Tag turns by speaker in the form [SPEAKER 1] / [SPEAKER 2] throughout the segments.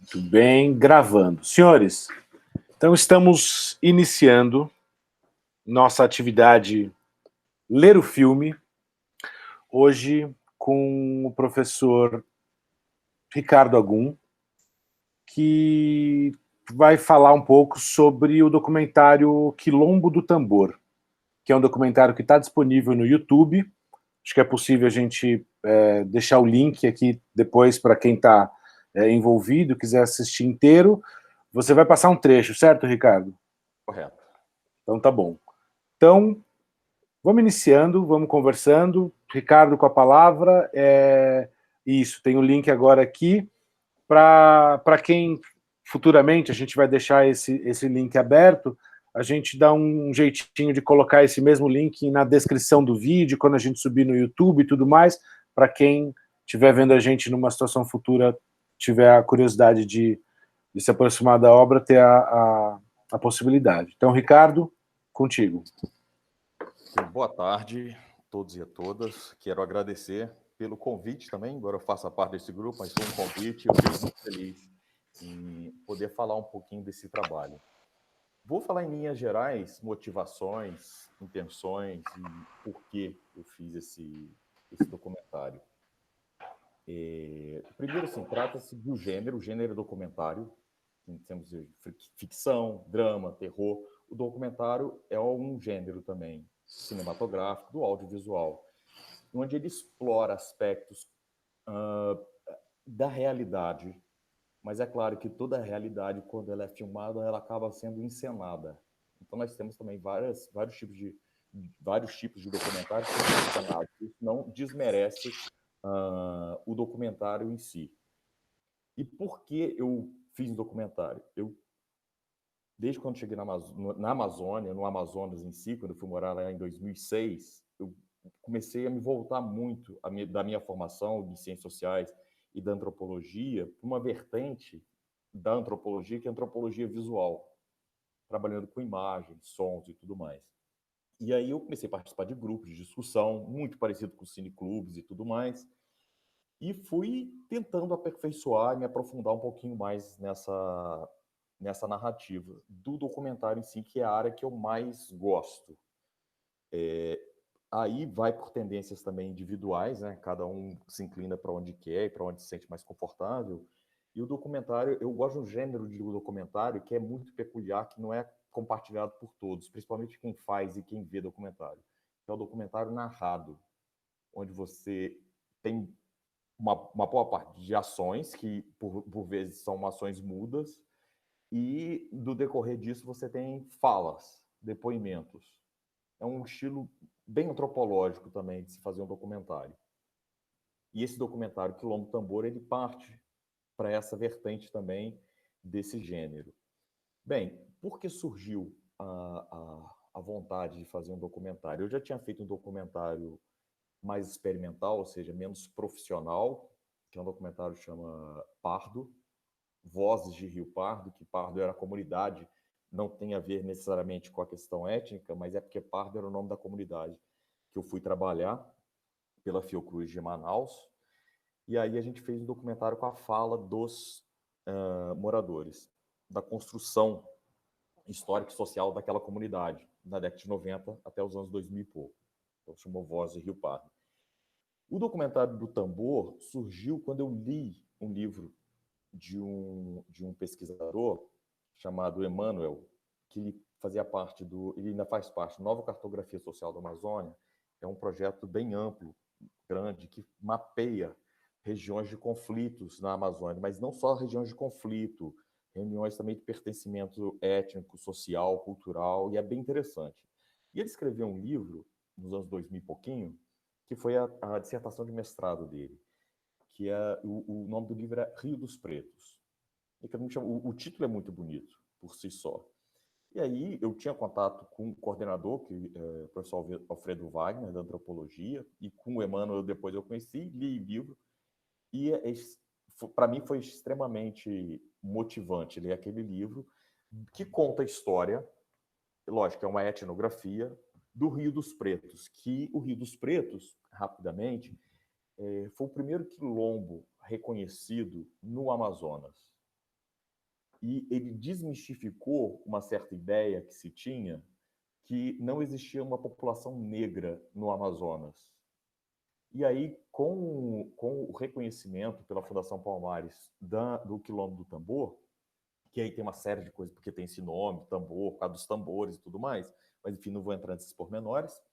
[SPEAKER 1] Muito bem, gravando. Senhores, então estamos iniciando nossa atividade Ler o Filme, hoje com o professor Ricardo Agum, que vai falar um pouco sobre o documentário Quilombo do Tambor, que é um documentário que está disponível no YouTube. Acho que é possível a gente deixar o link aqui depois para quem está envolvido, quiser assistir inteiro. Você vai passar um trecho, certo, Ricardo?
[SPEAKER 2] Correto.
[SPEAKER 1] Então tá bom. Então, vamos iniciando, vamos conversando. Ricardo com a palavra. Isso, tem o link agora aqui. Para quem futuramente a gente vai deixar esse link aberto, a gente dá um jeitinho de colocar esse mesmo link na descrição do vídeo, quando a gente subir no YouTube e tudo mais, para quem estiver vendo a gente numa situação futura, tiver a curiosidade de se aproximar da obra, ter a possibilidade. Então, Ricardo, contigo.
[SPEAKER 2] Boa tarde a todos e a todas. Quero agradecer pelo convite também, embora eu faça parte desse grupo, mas foi um convite e eu fico muito feliz em poder falar um pouquinho desse trabalho. Vou falar em linhas gerais, motivações, intenções e por que eu fiz esse documentário. Primeiro, assim, trata-se do gênero, o gênero documentário. Temos ficção, drama, terror. O documentário é um gênero também cinematográfico, do audiovisual, onde ele explora aspectos da realidade. Mas é claro que toda a realidade, quando ela é filmada, ela acaba sendo encenada. Então nós temos também vários tipos de documentários que são encenados. Isso não desmerece o documentário em si. E por que eu fiz um documentário? Desde quando cheguei na Amazônia, no Amazonas em si, quando eu fui morar lá em 2006, eu comecei a me voltar muito da minha formação de ciências sociais e da antropologia para uma vertente da antropologia, que é a antropologia visual, trabalhando com imagens, sons e tudo mais. E aí eu comecei a participar de grupos de discussão, muito parecido com cineclubes e tudo mais, e fui tentando aperfeiçoar e me aprofundar um pouquinho mais nessa narrativa do documentário em si, que é a área que eu mais gosto. Aí vai por tendências também individuais, né? Cada um se inclina para onde quer e para onde se sente mais confortável. E o documentário, eu gosto de um gênero de documentário que é muito peculiar, que não é compartilhado por todos, principalmente quem faz e quem vê documentário. É o documentário narrado, onde você tem uma boa parte de ações, que por vezes são ações mudas, e do decorrer disso você tem falas, depoimentos. É um estilo bem antropológico também de se fazer um documentário. E esse documentário, Quilombo do Tambor, ele parte para essa vertente também desse gênero. Bem, por que surgiu a vontade de fazer um documentário? Eu já tinha feito um documentário mais experimental, ou seja, menos profissional, que é um documentário que chama Pardo, Vozes de Rio Pardo, que Pardo era a comunidade, não tem a ver necessariamente com a questão étnica, mas é porque Pardo era o nome da comunidade que eu fui trabalhar pela Fiocruz de Manaus, e aí a gente fez um documentário com a fala dos moradores, da construção histórica e social daquela comunidade, na década de 90 até os anos 2000 e pouco. Então chamou Vozes de Rio Pardo. O documentário do Tambor surgiu quando eu li um livro de um pesquisador chamado Emmanuel, que ele ainda faz parte da Nova Cartografia Social da Amazônia. É um projeto bem amplo, grande, que mapeia regiões de conflitos na Amazônia, mas não só regiões de conflito, reuniões também de pertencimento étnico, social, cultural, e é bem interessante. E ele escreveu um livro, nos anos 2000 e pouquinho, que foi a dissertação de mestrado dele, que o nome do livro é Rio dos Pretos. O título é muito bonito, por si só. E aí eu tinha contato com o coordenador, que é o professor Alfredo Wagner, da antropologia, e com o Emmanuel depois eu conheci, li o livro, e para mim foi extremamente motivante ler aquele livro, que conta a história, lógico, é uma etnografia, do Rio dos Pretos, que o Rio dos Pretos, rapidamente, foi o primeiro quilombo reconhecido no Amazonas. E ele desmistificou uma certa ideia que se tinha que não existia uma população negra no Amazonas. E aí, com o reconhecimento pela Fundação Palmares do Quilombo do Tambor, que aí tem uma série de coisas, porque tem esse nome, tambor, por causa dos tambores e tudo mais, mas enfim, não vou entrar nesses pormenores,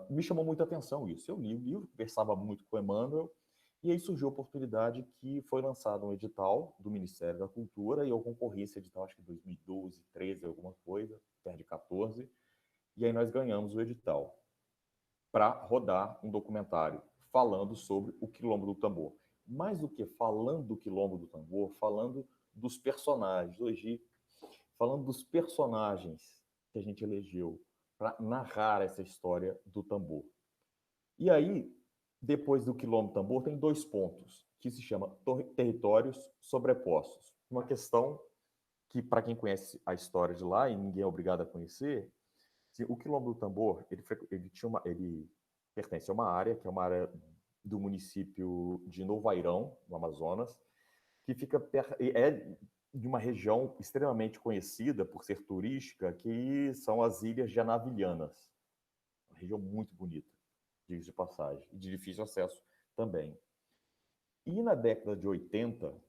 [SPEAKER 2] me chamou muita atenção isso. Eu li o livro, conversava muito com o Emmanuel, e aí surgiu a oportunidade que foi lançado um edital do Ministério da Cultura, e eu concorri esse edital, acho que em 2012, 13, alguma coisa, perto de 14, e aí nós ganhamos o edital para rodar um documentário falando sobre o Quilombo do Tambor. Mais do que falando do Quilombo do Tambor, falando dos personagens. Hoje, falando dos personagens que a gente elegeu para narrar essa história do tambor. E aí, depois do Quilombo do Tambor, tem 2 pontos, que se chama territórios sobrepostos. Uma questão que, para quem conhece a história de lá, e ninguém é obrigado a conhecer, o Quilombo do Tambor, ele pertence a uma área, que é uma área do município de Novairão, no Amazonas, que é de uma região extremamente conhecida por ser turística, que são as Ilhas de Anavilhanas. Uma região muito bonita, diga-se de passagem, e de difícil acesso também. E na década de 80,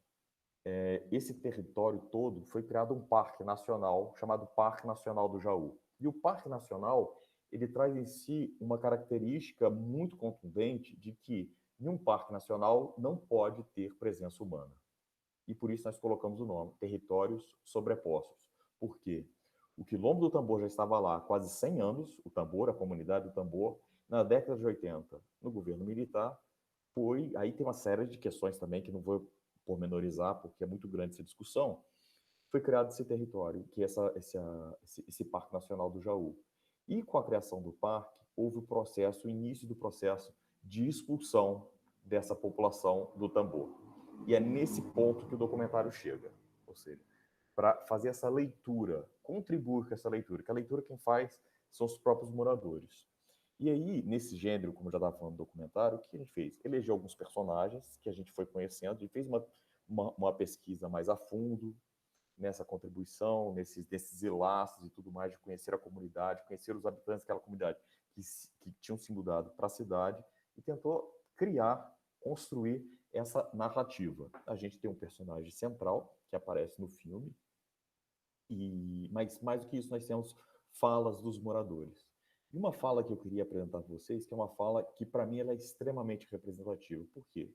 [SPEAKER 2] esse território todo foi criado um parque nacional chamado Parque Nacional do Jaú. E o Parque Nacional, ele traz em si uma característica muito contundente de que em um parque nacional não pode ter presença humana. E por isso nós colocamos o nome, Territórios Sobrepostos. Por quê? O Quilombo do Tambor já estava lá há quase 100 anos, o tambor, a comunidade do tambor. Na década de 80, no governo militar, aí tem uma série de questões também que não vou pormenorizar, porque é muito grande essa discussão, foi criado esse território, que é esse Parque Nacional do Jaú. E com a criação do parque, houve o início do processo de expulsão dessa população do tambor. E é nesse ponto que o documentário chega. Ou seja, para fazer essa leitura, contribuir com essa leitura, que a leitura quem faz são os próprios moradores. E aí, nesse gênero, como eu já estava falando do documentário, o que a gente fez? Elegeu alguns personagens que a gente foi conhecendo, a gente fez uma pesquisa mais a fundo nessa contribuição, nesses laços e tudo mais, de conhecer a comunidade, conhecer os habitantes daquela comunidade que tinham se mudado para a cidade e tentou criar, construir essa narrativa. A gente tem um personagem central que aparece no filme, mas mais do que isso, nós temos falas dos moradores. E uma fala que eu queria apresentar para vocês, que é uma fala que, para mim, ela é extremamente representativa. Por quê?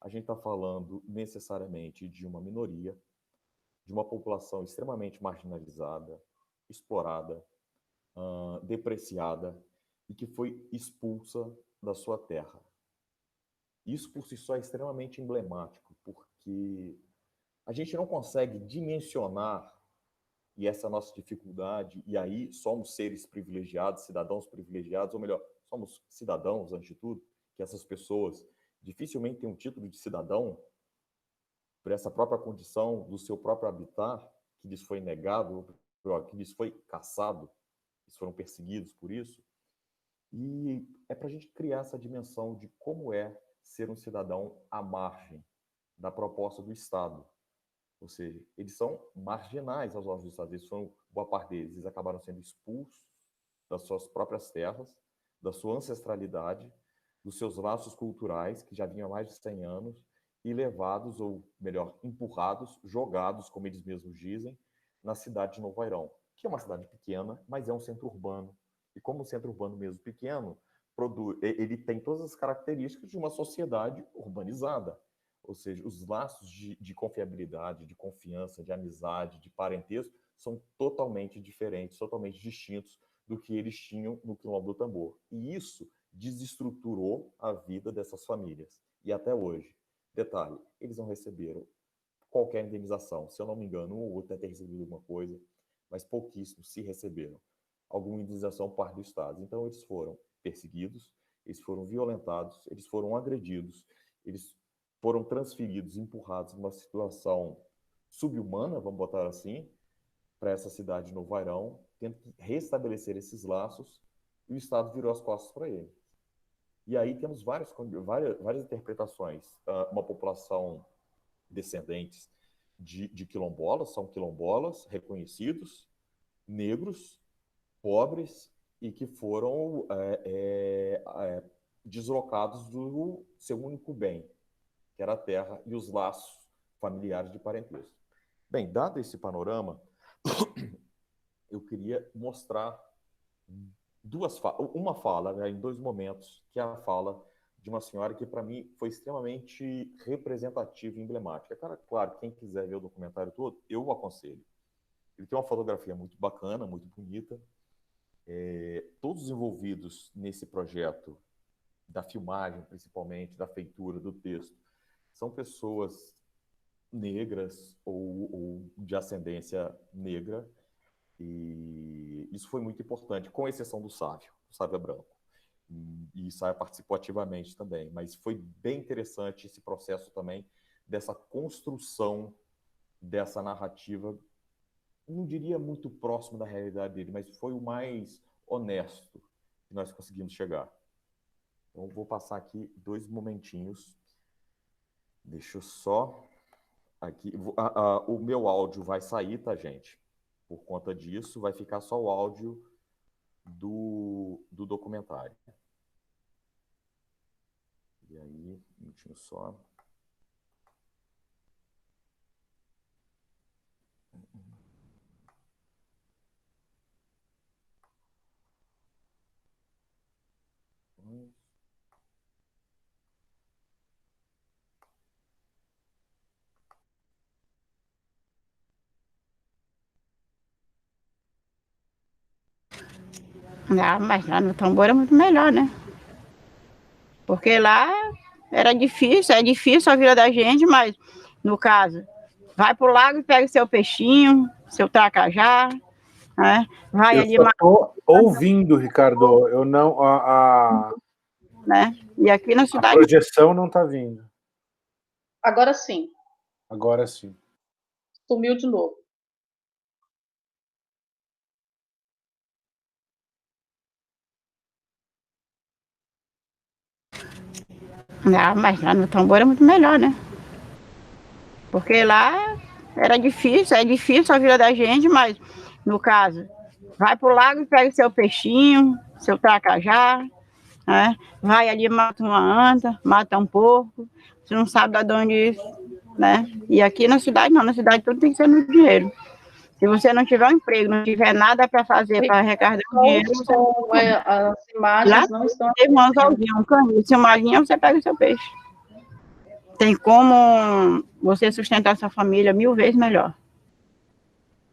[SPEAKER 2] A gente está falando necessariamente de uma minoria, de uma população extremamente marginalizada, explorada, depreciada e que foi expulsa da sua terra. Isso por si só é extremamente emblemático, porque a gente não consegue dimensionar, e essa é a nossa dificuldade, e aí somos seres privilegiados, cidadãos privilegiados, ou melhor, somos cidadãos, antes de tudo, que essas pessoas dificilmente têm um título de cidadão por essa própria condição do seu próprio habitat, que lhes foi negado, que lhes foi caçado, eles foram perseguidos por isso. E é para a gente criar essa dimensão de como é ser um cidadão à margem da proposta do Estado. Ou seja, eles são marginais aos olhos do Estado. Boa parte deles, eles acabaram sendo expulsos das suas próprias terras, da sua ancestralidade, dos seus laços culturais, que já vinham há mais de 100 anos, e levados, ou melhor, empurrados, jogados, como eles mesmos dizem, na cidade de Novo Airão, que é uma cidade pequena, mas é um centro urbano. E como um centro urbano mesmo pequeno, ele tem todas as características de uma sociedade urbanizada. Ou seja, os laços de confiabilidade, de confiança, de amizade, de parentesco são totalmente diferentes, totalmente distintos do que eles tinham no Quilombo do Tambor. E isso desestruturou a vida dessas famílias. E até hoje. Detalhe, eles não receberam qualquer indenização. Se eu não me engano, um ou outro até recebido alguma coisa, mas pouquíssimos se receberam alguma indenização por parte do Estado. Então, eles foram perseguidos, eles foram violentados, eles foram agredidos, eles foram transferidos, empurrados numa situação subhumana, vamos botar assim, para essa cidade de Novo Airão, tendo que restabelecer esses laços, e o Estado virou as costas para eles. E aí temos várias interpretações. Uma população descendentes de quilombolas, são quilombolas reconhecidos, negros, pobres e que foram deslocados do seu único bem, que era a terra e os laços familiares de parentesco. Bem, dado esse panorama, eu queria mostrar uma fala, né, em 2 momentos, que é a fala de uma senhora que, para mim, foi extremamente representativa e emblemática. Claro, quem quiser ver o documentário todo, eu o aconselho. Ele tem uma fotografia muito bacana, muito bonita. Todos os envolvidos nesse projeto, da filmagem, principalmente, da feitura, do texto, são pessoas negras ou de ascendência negra, e isso foi muito importante, com exceção do Sávio é branco. E o Sávio participou ativamente também, mas foi bem interessante esse processo também dessa construção dessa narrativa, não diria muito próximo da realidade dele, mas foi o mais honesto que nós conseguimos chegar. Então, vou passar aqui 2 momentinhos. Deixa eu só... Aqui, o meu áudio vai sair, tá, gente? Por conta disso, vai ficar só o áudio do documentário. E aí, um minutinho só.
[SPEAKER 3] Ah, mas lá no tambor é muito melhor, né? Porque lá era difícil, é difícil a vida da gente, mas, no caso, vai pro lago e pega seu peixinho, seu tracajá, né? Vai
[SPEAKER 1] Eu
[SPEAKER 3] ali...
[SPEAKER 1] só tô ouvindo, Ricardo, eu não...
[SPEAKER 3] né? E aqui na
[SPEAKER 1] A
[SPEAKER 3] cidade...
[SPEAKER 1] projeção não está vindo.
[SPEAKER 4] Agora sim.
[SPEAKER 1] Agora sim.
[SPEAKER 4] Sumiu de novo.
[SPEAKER 3] Ah, mas lá no tambor é muito melhor, né? Porque lá era difícil, é difícil a vida da gente, mas, no caso, vai pro lago e pega seu peixinho, seu tracajá, né? Vai ali, mata uma anta, mata um porco, você não sabe de onde, né? E aqui na cidade não, na cidade tudo tem que ser no dinheiro. Se você não tiver um emprego, não tiver nada para fazer para arrecadar o dinheiro...
[SPEAKER 4] As imagens não estão...
[SPEAKER 3] Tem um anzolzinho, um caninho, se uma linha, você pega o seu peixe. Tem como você sustentar sua família 1000 vezes melhor.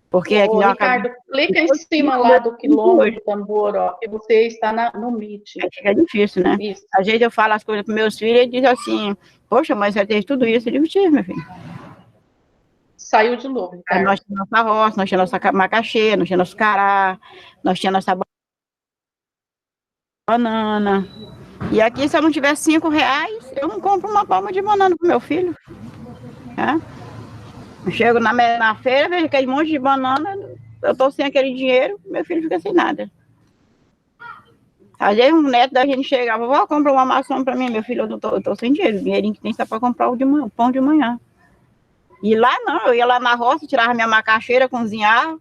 [SPEAKER 3] Porque
[SPEAKER 4] Ô, Ricardo, clica em cima lá do quilombo do tambor, ó, que você está no Meet.
[SPEAKER 3] Aí fica difícil, né?
[SPEAKER 4] Isso.
[SPEAKER 3] Às vezes eu falo as coisas para meus filhos e eles dizem assim, poxa, mas você tem tudo isso? Eu digo, tive, meu filho.
[SPEAKER 4] Saiu de novo, Ricardo.
[SPEAKER 3] Aí nós tínhamos nossa roça, nós tínhamos nossa macaxeira, nós tínhamos nosso cará, nós tínhamos nossa banana. E aqui, se eu não tiver R$5, eu não compro uma palma de banana pro meu filho. Eu chego na feira, vejo aquele monte de banana, eu tô sem aquele dinheiro, meu filho fica sem nada. Às vezes um neto da gente chega, vovó, compra uma maçã pra mim, meu filho, eu tô sem dinheiro, o dinheirinho que tem só pra comprar o pão de manhã. E lá não, eu ia lá na roça, tirava minha macaxeira, cozinhava,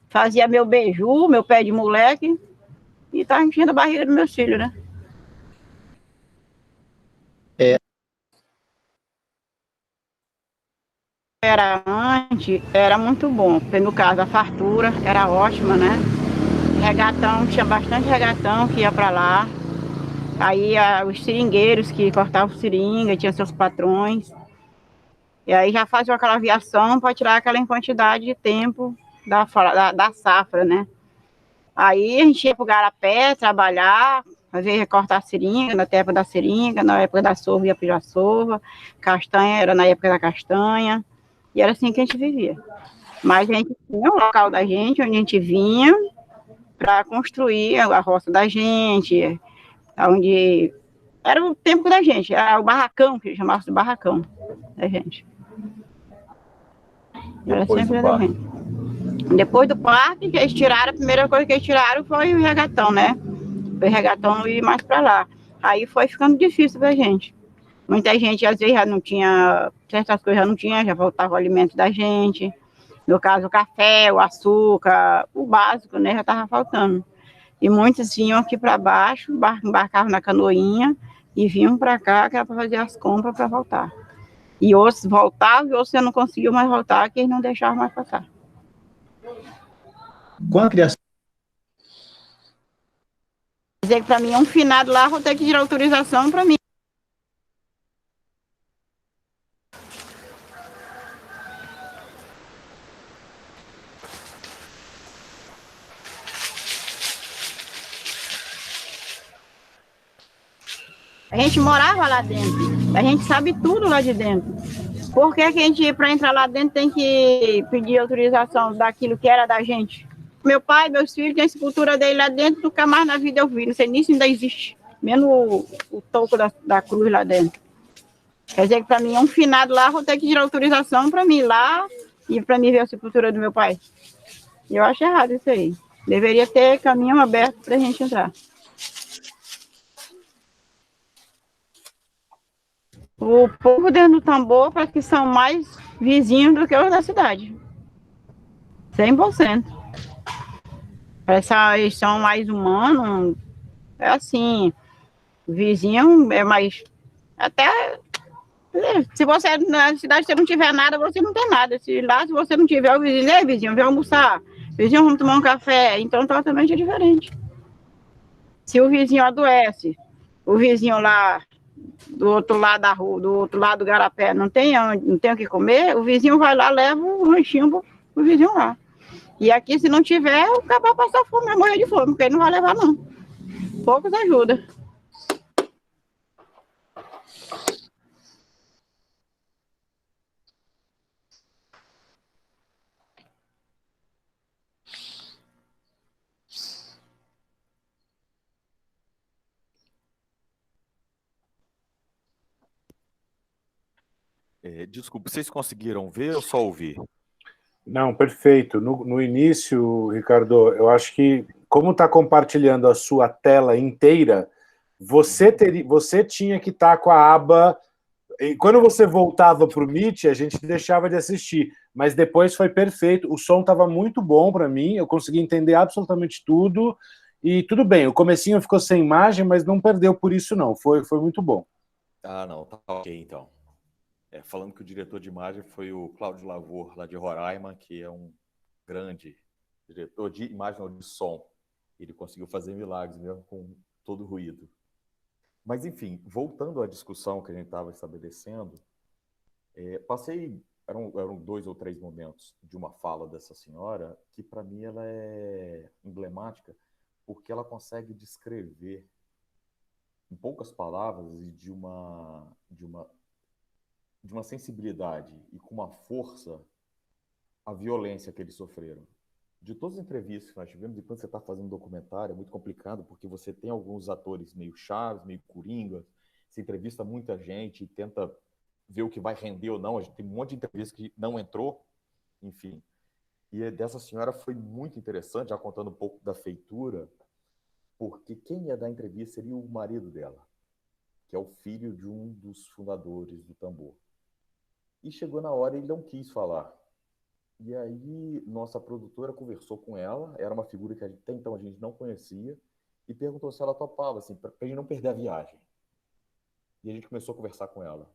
[SPEAKER 3] fazia meu beiju, meu pé de moleque, e tá enchendo a barriga dos meus filhos, né? Era muito bom, porque no caso a fartura era ótima, né? Regatão, tinha bastante regatão que ia para lá. Aí os seringueiros que cortavam seringa, tinha seus patrões. E aí já faziam aquela aviação para tirar aquela quantidade de tempo da safra, né? Aí a gente ia pro garapé trabalhar, fazer recortar seringa, na época da seringa, na época da sova ia para a sova, castanha era na época da castanha. E era assim que a gente vivia. Mas a gente tinha um local da gente, onde a gente vinha para construir a roça da gente, onde era o tempo da gente, era o barracão, que chamava de barracão da gente. Era sempre da gente. Depois do parque, que eles tiraram, a primeira coisa que eles tiraram foi o regatão, né? Foi o regatão ir mais para lá. Aí foi ficando difícil pra gente. Muita gente, às vezes, já não tinha, certas coisas já não tinha, já faltava o alimento da gente. No caso, o café, o açúcar, o básico, né, já estava faltando. E muitos vinham aqui para baixo, embarcavam na canoinha e vinham para cá, que era para fazer as compras para voltar. E outros voltavam, e outros já não conseguiu mais voltar, que eles não deixavam mais passar.
[SPEAKER 5] Com a criação.
[SPEAKER 3] Quer dizer que para mim, um finado lá, vou ter que tirar autorização para mim. A gente morava lá dentro, a gente sabe tudo lá de dentro. Por que que a gente, para entrar lá dentro, tem que pedir autorização daquilo que era da gente? Meu pai, meus filhos, tem a sepultura dele lá dentro, nunca mais na vida eu vi, não sei nem se ainda existe, menos o toco da cruz lá dentro. Quer dizer que para mim, um finado lá, vou ter que tirar autorização para mim ir lá e para mim ver a sepultura do meu pai. E eu acho errado isso aí. Deveria ter caminho aberto para a gente entrar. O povo dentro do tambor parece que são mais vizinhos do que os da cidade. 100%. Parece que eles são mais humanos. É assim, o vizinho é mais... Até... Se você na cidade você não tiver nada, você não tem nada. Se lá, se você não tiver, o vizinho, ei, vizinho, vem almoçar. Vizinho, vamos tomar um café. Então, totalmente é diferente. Se o vizinho adoece, o vizinho lá do outro lado da rua, do outro lado do Garapé, não tem o que comer, o vizinho vai lá, leva um lanchinho pro vizinho lá. E aqui, se não tiver, o cara vai passar fome, vai morrer de fome, porque ele não vai levar, não. Poucos ajuda.
[SPEAKER 2] Desculpa, vocês conseguiram ver ou só ouvir?
[SPEAKER 1] Não, perfeito. No início, Ricardo, eu acho que, como está compartilhando a sua tela inteira, você tinha que estar com a aba... E quando você voltava para o Meet, a gente deixava de assistir, mas depois foi perfeito. O som estava muito bom para mim, eu consegui entender absolutamente tudo, e tudo bem, o comecinho ficou sem imagem, mas não perdeu por isso não, foi muito bom.
[SPEAKER 2] Ah, não, tá ok, então. Falando que o diretor de imagem foi o Cláudio Lavor, lá de Roraima, que é um grande diretor de imagem, não, de som. Ele conseguiu fazer milagres mesmo com todo o ruído. Mas, enfim, voltando à discussão que a gente estava estabelecendo, eram 2 ou 3 momentos de uma fala dessa senhora que, para mim, ela é emblemática, porque ela consegue descrever, em poucas palavras, e de uma sensibilidade e com uma força, a violência que eles sofreram. De todas as entrevistas que nós tivemos, e quando você está fazendo um documentário, é muito complicado, porque você tem alguns atores meio chaves, meio coringa, você entrevista muita gente e tenta ver o que vai render ou não. A gente tem um monte de entrevistas que não entrou, enfim. E dessa senhora foi muito interessante, já contando um pouco da feitura, porque quem ia dar a entrevista seria o marido dela, que é o filho de um dos fundadores do tambor. E chegou na hora e ele não quis falar. E aí, nossa produtora conversou com ela, era uma figura que até então a gente não conhecia, e perguntou se ela topava, assim, para a gente não perder a viagem. E a gente começou a conversar com ela.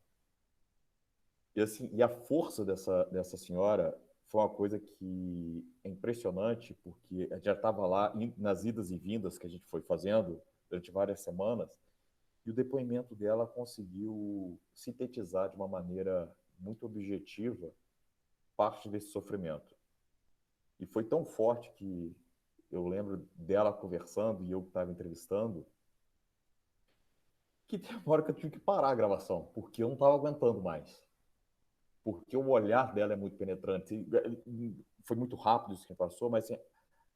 [SPEAKER 2] E, assim, a força dessa senhora foi uma coisa que é impressionante, porque a gente já estava lá nas idas e vindas que a gente foi fazendo durante várias semanas, e o depoimento dela conseguiu sintetizar de uma maneira muito objetiva parte desse sofrimento. E foi tão forte que eu lembro dela conversando e eu estava entrevistando, que tem uma hora que eu tive que parar a gravação, porque eu não estava aguentando mais. Porque o olhar dela é muito penetrante. Foi muito rápido isso que passou, mas assim,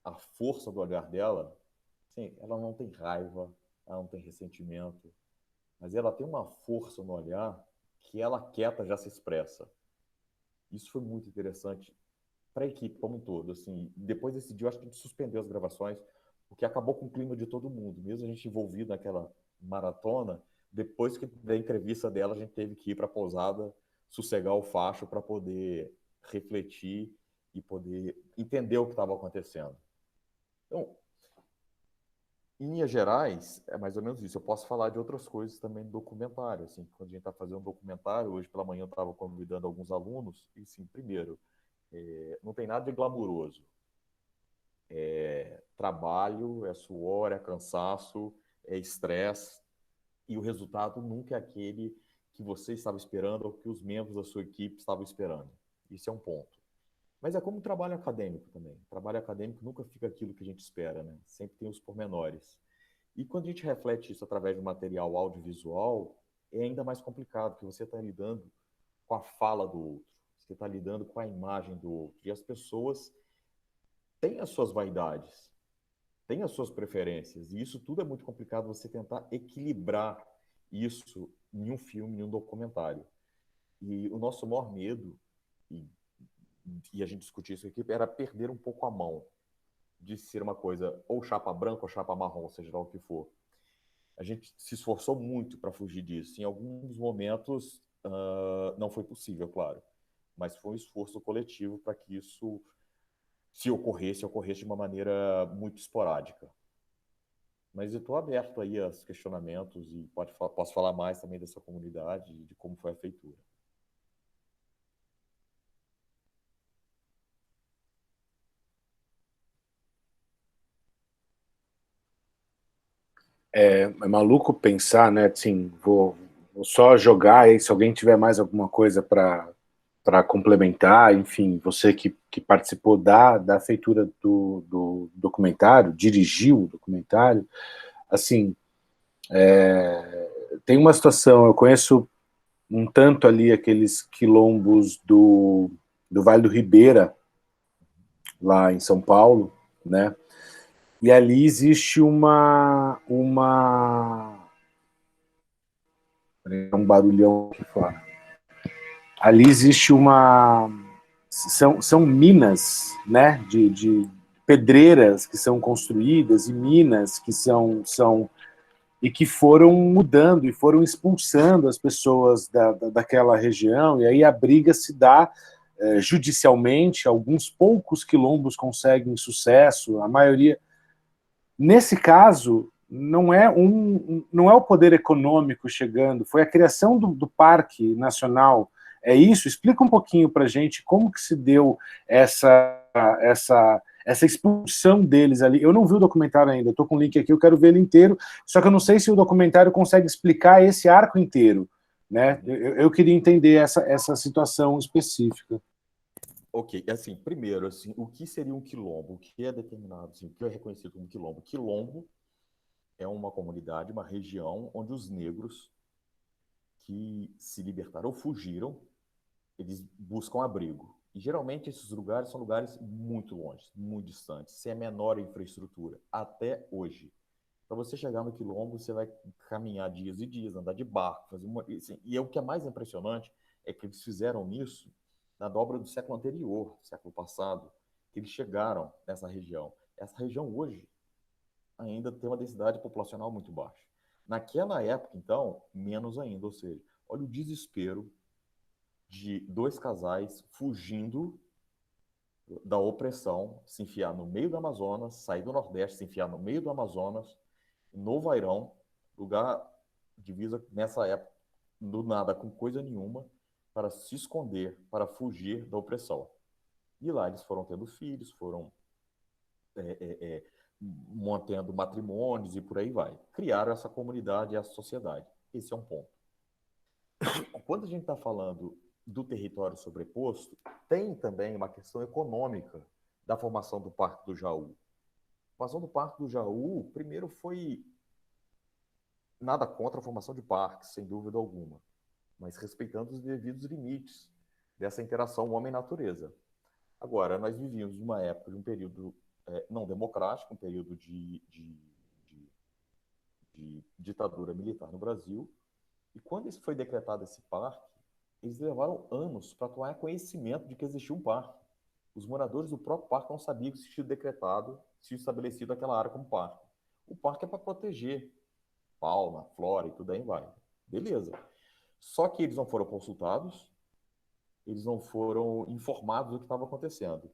[SPEAKER 2] a força do olhar dela, assim, ela não tem raiva, ela não tem ressentimento, mas ela tem uma força no olhar que ela quieta já se expressa. Isso foi muito interessante para a equipe como um todo. Assim, depois desse dia, eu acho que a gente suspendeu as gravações, porque acabou com o clima de todo mundo. Mesmo a gente envolvido naquela maratona, depois da entrevista dela, a gente teve que ir para a pousada, sossegar o facho para poder refletir e poder entender o que estava acontecendo. Então, em linhas gerais, é mais ou menos isso. Eu posso falar de outras coisas também do documentário. Assim, quando a gente está fazendo um documentário, hoje pela manhã eu estava convidando alguns alunos, e sim, primeiro, não tem nada de glamuroso. É trabalho, é suor, é cansaço, é estresse, e o resultado nunca é aquele que você estava esperando ou que os membros da sua equipe estavam esperando. Isso é um ponto. Mas é como trabalho acadêmico também. Trabalho acadêmico nunca fica aquilo que a gente espera, né? Sempre tem os pormenores. E quando a gente reflete isso através do material audiovisual, é ainda mais complicado, porque você está lidando com a fala do outro, você está lidando com a imagem do outro. E as pessoas têm as suas vaidades, têm as suas preferências, e isso tudo é muito complicado você tentar equilibrar isso em um filme, em um documentário. E o nosso maior medo, e a gente discutiu isso aqui, era perder um pouco a mão de ser uma coisa ou chapa branca ou chapa marrom, seja lá o que for. A gente se esforçou muito para fugir disso. Em alguns momentos não foi possível, claro, mas foi um esforço coletivo para que isso, se ocorresse, ocorresse de uma maneira muito esporádica. Mas eu estou aberto aí aos questionamentos e posso falar mais também dessa comunidade e de como foi a feitura.
[SPEAKER 1] É maluco pensar, né? Assim, vou só jogar aí, se alguém tiver mais alguma coisa para complementar, enfim, você que participou da feitura do documentário, dirigiu o documentário, assim, tem uma situação, eu conheço um tanto ali aqueles quilombos do Vale do Ribeira, lá em São Paulo, né? E ali existe um barulhão aqui fora. Ali existe são minas, né, de pedreiras que são construídas e minas que são e que foram mudando e foram expulsando as pessoas daquela região, e aí a briga se dá judicialmente, alguns poucos quilombos conseguem sucesso, a maioria. Nesse caso, não é o poder econômico chegando, foi a criação do Parque Nacional. É isso? Explica um pouquinho para a gente como que se deu essa expulsão deles ali. Eu não vi o documentário ainda, estou com o link aqui, eu quero ver ele inteiro, só que eu não sei se o documentário consegue explicar esse arco inteiro, né? Eu queria entender essa situação específica.
[SPEAKER 2] Ok, assim, primeiro, assim, o que seria um quilombo? O que é determinado, assim, o que é reconhecido como quilombo? Quilombo é uma comunidade, uma região onde os negros que se libertaram ou fugiram, eles buscam abrigo. E geralmente esses lugares são lugares muito longe, muito distantes, sem a menor infraestrutura, até hoje. Para você chegar no quilombo, você vai caminhar dias e dias, andar de barco, fazer assim, e o que é mais impressionante é que eles fizeram isso na dobra do século anterior, século passado, que eles chegaram nessa região. Essa região hoje ainda tem uma densidade populacional muito baixa. Naquela época, então, menos ainda, ou seja, olha o desespero de dois casais fugindo da opressão, se enfiar no meio do Amazonas, sair do Nordeste, se enfiar no meio do Amazonas, no Vairão, lugar divisa nessa época, do nada, com coisa nenhuma, para se esconder, para fugir da opressão. E lá eles foram tendo filhos, foram mantendo matrimônios e por aí vai. Criaram essa comunidade e essa sociedade. Esse é um ponto. Quando a gente está falando do território sobreposto, tem também uma questão econômica da formação do Parque do Jaú. A formação do Parque do Jaú, primeiro, foi nada contra a formação de parques, sem dúvida alguma, mas respeitando os devidos limites dessa interação homem-natureza. Agora, nós vivíamos uma época, de um período não democrático, um período de ditadura militar no Brasil, e quando foi decretado esse parque, eles levaram anos para tomar conhecimento de que existia um parque. Os moradores do próprio parque não sabiam que existia decretado, se estabelecido aquela área como parque. O parque é para proteger fauna, flora e tudo aí vai. Beleza. Só que eles não foram consultados, eles não foram informados do que estava acontecendo.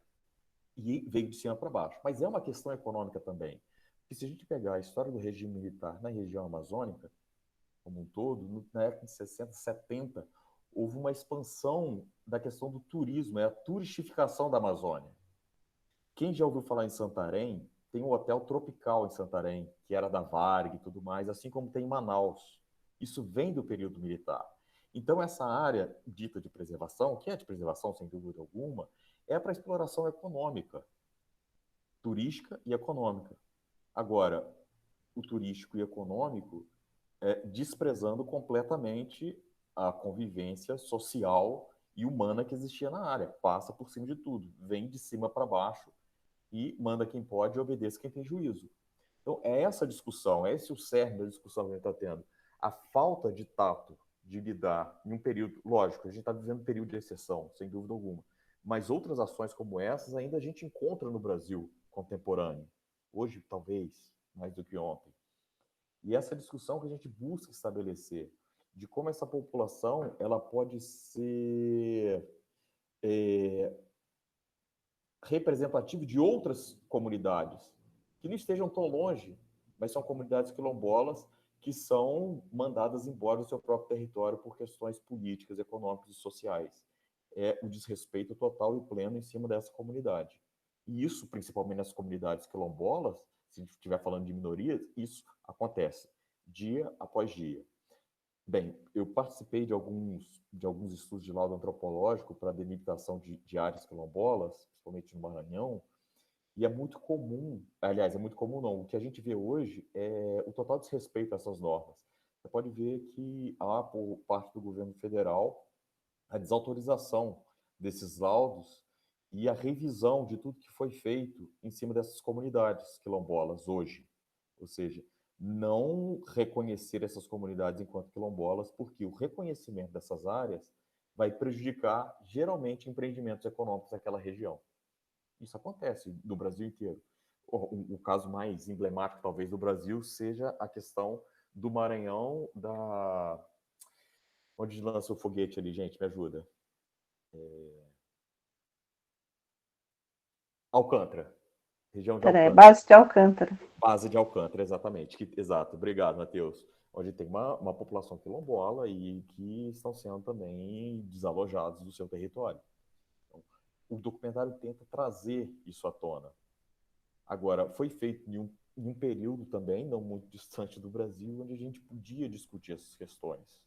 [SPEAKER 2] E veio de cima para baixo. Mas é uma questão econômica também. Porque se a gente pegar a história do regime militar na região amazônica, como um todo, na época de 60, 70, houve uma expansão da questão do turismo, a turistificação da Amazônia. Quem já ouviu falar em Santarém, tem um hotel tropical em Santarém, que era da Varig e tudo mais, assim como tem em Manaus. Isso vem do período militar. Então, essa área dita de preservação, que é de preservação, sem dúvida alguma, é para exploração econômica, turística e econômica. Agora, o turístico e econômico desprezando completamente a convivência social e humana que existia na área. Passa por cima de tudo, vem de cima para baixo e manda quem pode e obedeça quem tem juízo. Então, é essa discussão, é esse o cerne da discussão que a gente está tendo. A falta de tato de lidar em um período, lógico, a gente está vivendo um período de exceção, sem dúvida alguma, mas outras ações como essas ainda a gente encontra no Brasil contemporâneo. Hoje, talvez, mais do que ontem. E essa discussão que a gente busca estabelecer de como essa população ela pode ser representativa de outras comunidades que não estejam tão longe, mas são comunidades quilombolas que são mandadas embora do seu próprio território por questões políticas, econômicas e sociais. É o desrespeito total e pleno em cima dessa comunidade. E isso, principalmente nas comunidades quilombolas, se a gente estiver falando de minorias, isso acontece dia após dia. Bem, eu participei de alguns estudos de laudo antropológico para delimitação de áreas quilombolas, principalmente no Maranhão, e é muito comum, aliás, é muito comum não, o que a gente vê hoje é o total desrespeito a essas normas. Você pode ver que há, por parte do governo federal, a desautorização desses laudos e a revisão de tudo que foi feito em cima dessas comunidades quilombolas hoje. Ou seja, não reconhecer essas comunidades enquanto quilombolas, porque o reconhecimento dessas áreas vai prejudicar, geralmente, empreendimentos econômicos daquela região. Isso acontece no Brasil inteiro. O caso mais emblemático, talvez, do Brasil seja a questão do Maranhão, onde lança o foguete ali, gente, me ajuda. Alcântara. Região de Alcântara.
[SPEAKER 5] Base de Alcântara.
[SPEAKER 2] Base de Alcântara, exatamente. Exato, obrigado, Matheus. Onde tem uma população quilombola e que estão sendo também desalojados do seu território. Então, o documentário tenta trazer isso à tona. Agora, foi feito em um período também, não muito distante do Brasil, onde a gente podia discutir essas questões.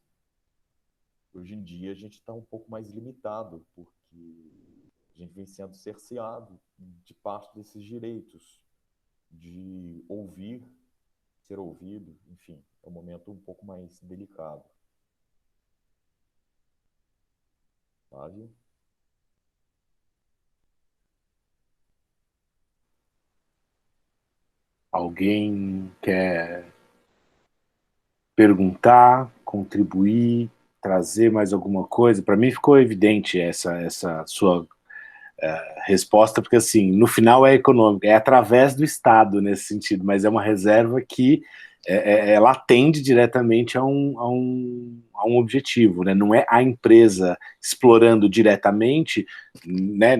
[SPEAKER 2] Hoje em dia, a gente está um pouco mais limitado, porque a gente vem sendo cerceado de parte desses direitos, de ouvir, ser ouvido, enfim, é um momento um pouco mais delicado. Flávio?
[SPEAKER 1] Alguém quer perguntar, contribuir, trazer mais alguma coisa? Para mim ficou evidente essa sua resposta, porque assim, no final é econômica, é através do Estado nesse sentido, mas é uma reserva que ela atende diretamente a um objetivo, né? Não é a empresa explorando diretamente, né,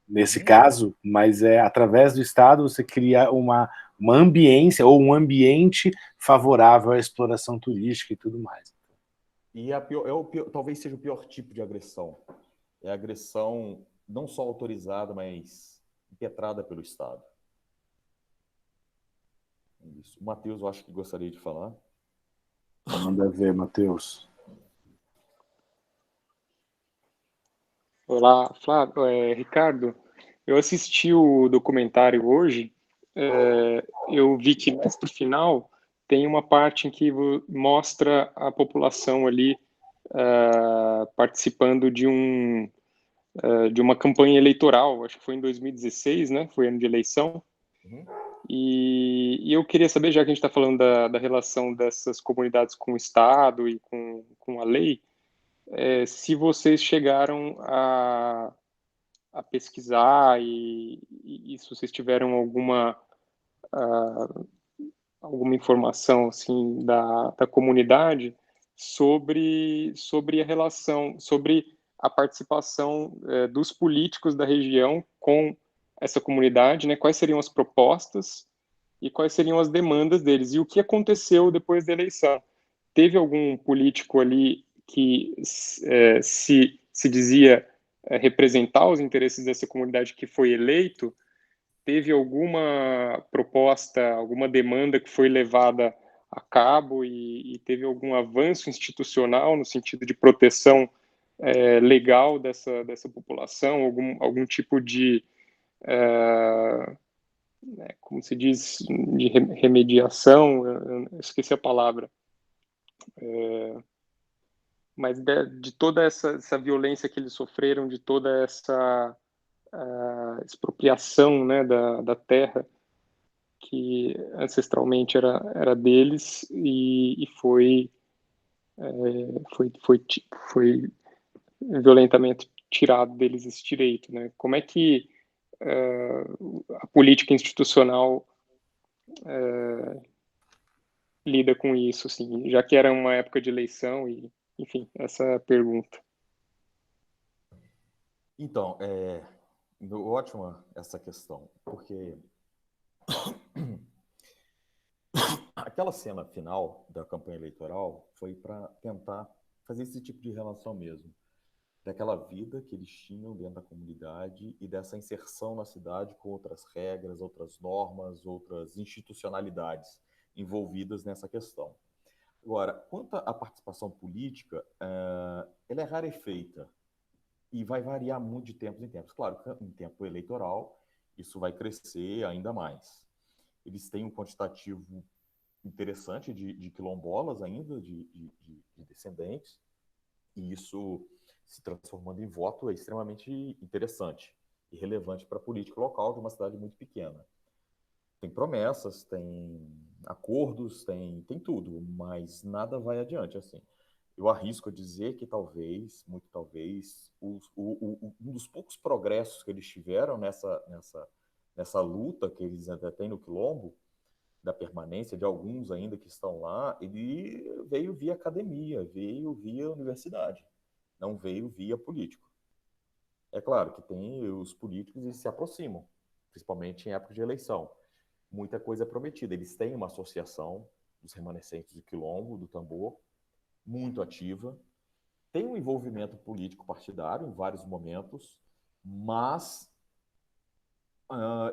[SPEAKER 1] nesse caso, mas é através do Estado você cria uma ambiência ou um ambiente favorável à exploração turística e tudo mais.
[SPEAKER 2] E talvez seja o pior tipo de agressão. É a agressão não só autorizada, mas impetrada pelo Estado. Isso. O Matheus, eu acho que gostaria de falar.
[SPEAKER 1] Manda ver, Matheus.
[SPEAKER 6] Olá, Flávio, Ricardo. Eu assisti o documentário hoje. Eu vi que mais para o final tem uma parte em que mostra a população ali participando de uma campanha eleitoral. Acho que foi em 2016, né? Foi ano de eleição.
[SPEAKER 2] Uhum.
[SPEAKER 6] E eu queria saber, já que a gente está falando da relação dessas comunidades com o Estado e com a lei, se vocês chegaram a pesquisar e se vocês tiveram alguma informação assim da comunidade sobre a relação, sobre a participação dos políticos da região com essa comunidade, né? Quais seriam as propostas e quais seriam as demandas deles, e o que aconteceu depois da eleição. Teve algum político ali que se dizia representar os interesses dessa comunidade que foi eleito? Teve alguma proposta, alguma demanda que foi levada a cabo e teve algum avanço institucional no sentido de proteção legal dessa população, algum tipo de, como se diz, de remediação, eu esqueci a palavra, mas de toda essa violência que eles sofreram, de toda essa expropriação, né, da terra, que ancestralmente era deles e foi violentamente tirado deles esse direito, né? Como é que a política institucional lida com isso, assim, já que era uma época de eleição e, enfim, essa é a pergunta.
[SPEAKER 2] Então, ótima essa questão, porque aquela cena final da campanha eleitoral foi para tentar fazer esse tipo de relação mesmo, daquela vida que eles tinham dentro da comunidade e dessa inserção na cidade com outras regras, outras normas, outras institucionalidades envolvidas nessa questão. Agora, quanto à participação política, ela é rarefeita e vai variar muito de tempos em tempos. Claro que em tempo eleitoral isso vai crescer ainda mais. Eles têm um quantitativo interessante de quilombolas ainda, de descendentes, e isso, se transformando em voto, é extremamente interessante e relevante para a política local de uma cidade muito pequena. Tem promessas, tem acordos, tem tudo, mas nada vai adiante, assim. Eu arrisco a dizer que talvez, muito talvez, um dos poucos progressos que eles tiveram nessa luta que eles ainda têm no Quilombo, da permanência de alguns ainda que estão lá, ele veio via academia, veio via universidade, não veio via político. É claro que tem os políticos e se aproximam, principalmente em época de eleição. Muita coisa é prometida. Eles têm uma associação dos remanescentes do Quilombo, do Tambor, muito ativa. Tem um envolvimento político partidário em vários momentos, mas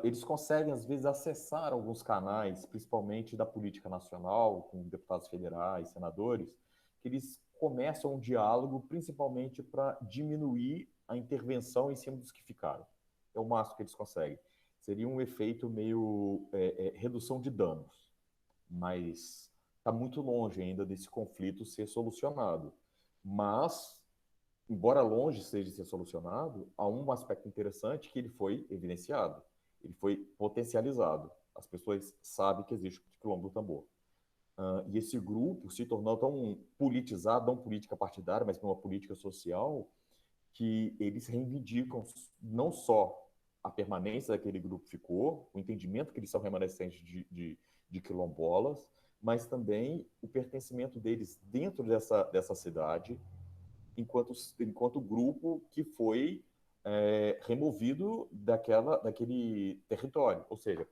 [SPEAKER 2] eles conseguem, às vezes, acessar alguns canais, principalmente da política nacional, com deputados federais, senadores, que eles começam um diálogo principalmente para diminuir a intervenção em cima dos que ficaram. É o máximo que eles conseguem. Seria um efeito meio redução de danos, mas está muito longe ainda desse conflito ser solucionado. Mas, embora longe seja de ser solucionado, há um aspecto interessante que ele foi evidenciado, ele foi potencializado. As pessoas sabem que existe o Quilombo do Tambor. E esse grupo se tornou tão politizado, não política partidária, mas uma política social, que eles reivindicam não só a permanência daquele grupo ficou, o entendimento que eles são remanescentes de quilombolas, mas também o pertencimento deles dentro dessa cidade, enquanto grupo que foi removido daquele território. Ou seja,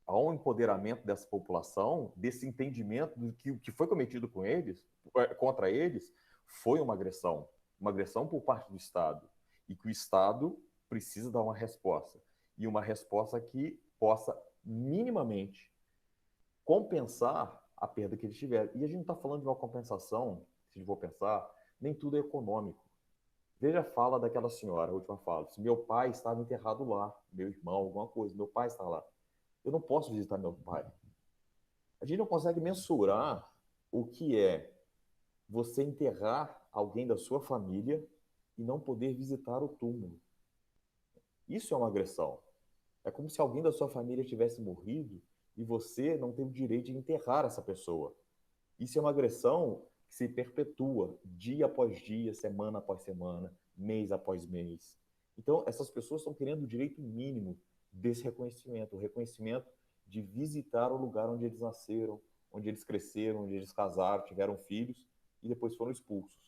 [SPEAKER 2] há um empoderamento dessa população, desse entendimento do que o que foi cometido contra eles foi uma agressão por parte do Estado, e que o Estado precisa dar uma resposta, e uma resposta que possa minimamente compensar a perda que eles tiveram. E a gente não está falando de uma compensação, se a gente for pensar, nem tudo é econômico. Veja a fala daquela senhora, a última fala. Se meu pai estava enterrado lá, meu irmão, alguma coisa, meu pai está lá. Eu não posso visitar meu pai. A gente não consegue mensurar o que é você enterrar alguém da sua família e não poder visitar o túmulo. Isso é uma agressão. É como se alguém da sua família tivesse morrido e você não tem o direito de enterrar essa pessoa. Isso é uma agressão que se perpetua dia após dia, semana após semana, mês após mês. Então, essas pessoas estão querendo o direito mínimo desse reconhecimento, o reconhecimento de visitar o lugar onde eles nasceram, onde eles cresceram, onde eles casaram, tiveram filhos, e depois foram expulsos.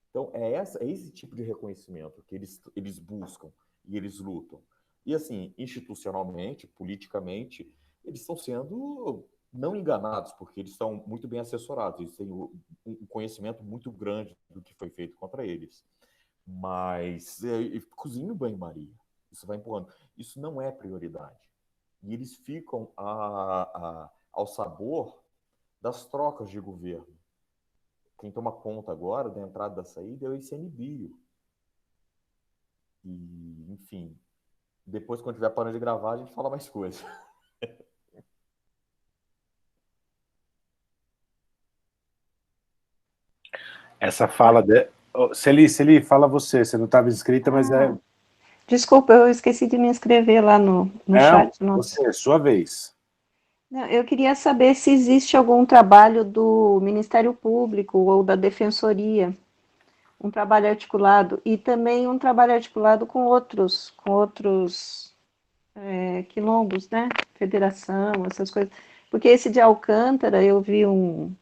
[SPEAKER 2] Então, é esse tipo de reconhecimento que eles buscam e eles lutam. E, assim, institucionalmente, politicamente, eles estão sendo não enganados, porque eles estão muito bem assessorados, eles têm um conhecimento muito grande do que foi feito contra eles. Mas cozinha o banho-maria, isso vai empurrando. Isso não é prioridade. E eles ficam ao sabor das trocas de governo. Quem toma conta agora da entrada e da saída é o ICMBio. E, enfim, depois, quando tiver parando de gravar, a gente fala mais coisas.
[SPEAKER 1] Essa fala de... Celi, fala você não estava inscrita, mas
[SPEAKER 5] Desculpa, eu esqueci de me inscrever lá no chat.
[SPEAKER 1] Você, sua vez.
[SPEAKER 5] Não, eu queria saber se existe algum trabalho do Ministério Público ou da Defensoria, um trabalho articulado, e também um trabalho articulado com outros quilombos, né? Federação, essas coisas. Porque esse de Alcântara, eu vi um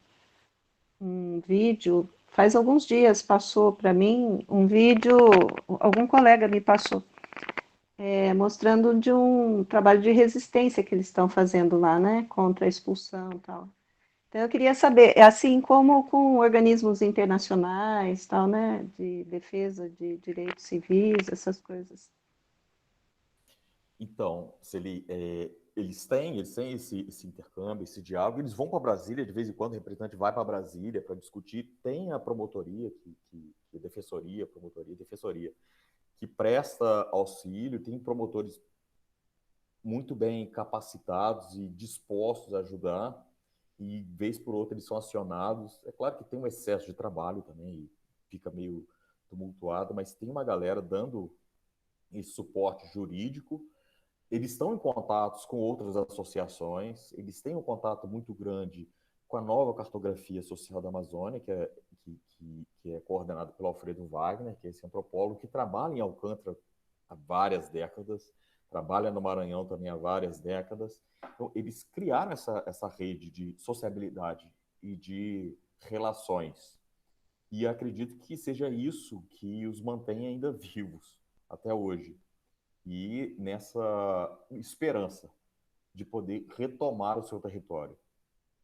[SPEAKER 5] vídeo, faz alguns dias passou para mim, um vídeo, algum colega me passou, mostrando de um trabalho de resistência que eles estão fazendo lá, né? Contra a expulsão e tal. Então, eu queria saber, assim como com organismos internacionais, tal, né, de defesa de direitos civis, essas coisas.
[SPEAKER 2] Então, Celi, eles têm esse intercâmbio, esse diálogo, eles vão para Brasília, de vez em quando o representante vai para Brasília para discutir, tem a promotoria, defensoria, que presta auxílio, tem promotores muito bem capacitados e dispostos a ajudar, e vez por outra eles são acionados. É claro que tem um excesso de trabalho também, fica meio tumultuado, mas tem uma galera dando esse suporte jurídico. Eles estão em contatos com outras associações, eles têm um contato muito grande com a nova cartografia social da Amazônia, que é coordenada pelo Alfredo Wagner, que é esse antropólogo que trabalha em Alcântara há várias décadas, trabalha no Maranhão também há várias décadas. Então, eles criaram essa rede de sociabilidade e de relações. E acredito que seja isso que os mantém ainda vivos até hoje. E nessa esperança de poder retomar o seu território.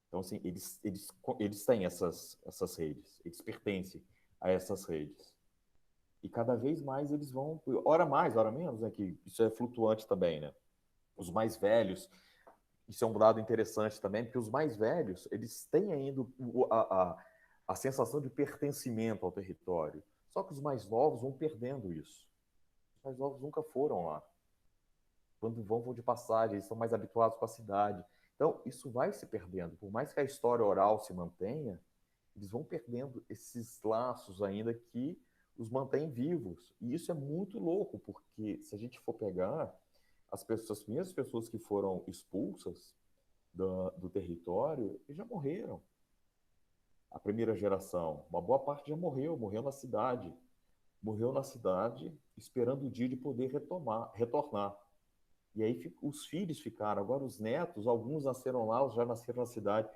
[SPEAKER 2] Então, assim, eles têm essas redes, eles pertencem a essas redes. E cada vez mais eles vão, hora mais, hora menos, né, que isso é flutuante também, né? Os mais velhos, isso é um dado interessante também, porque os mais velhos, eles têm ainda a sensação de pertencimento ao território. Só que os mais novos vão perdendo isso. Os mais novos nunca foram lá. Quando vão de passagem, eles estão mais habituados com a cidade. Então, isso vai se perdendo. Por mais que a história oral se mantenha, eles vão perdendo esses laços ainda que os mantêm vivos. E isso é muito louco, porque se a gente for pegar as primeiras pessoas que foram expulsas do território, eles já morreram. A primeira geração, uma boa parte já morreu na cidade. Morreu na cidade esperando o dia de poder retornar. E aí os filhos ficaram, agora os netos, alguns nasceram lá, já nasceram na cidade.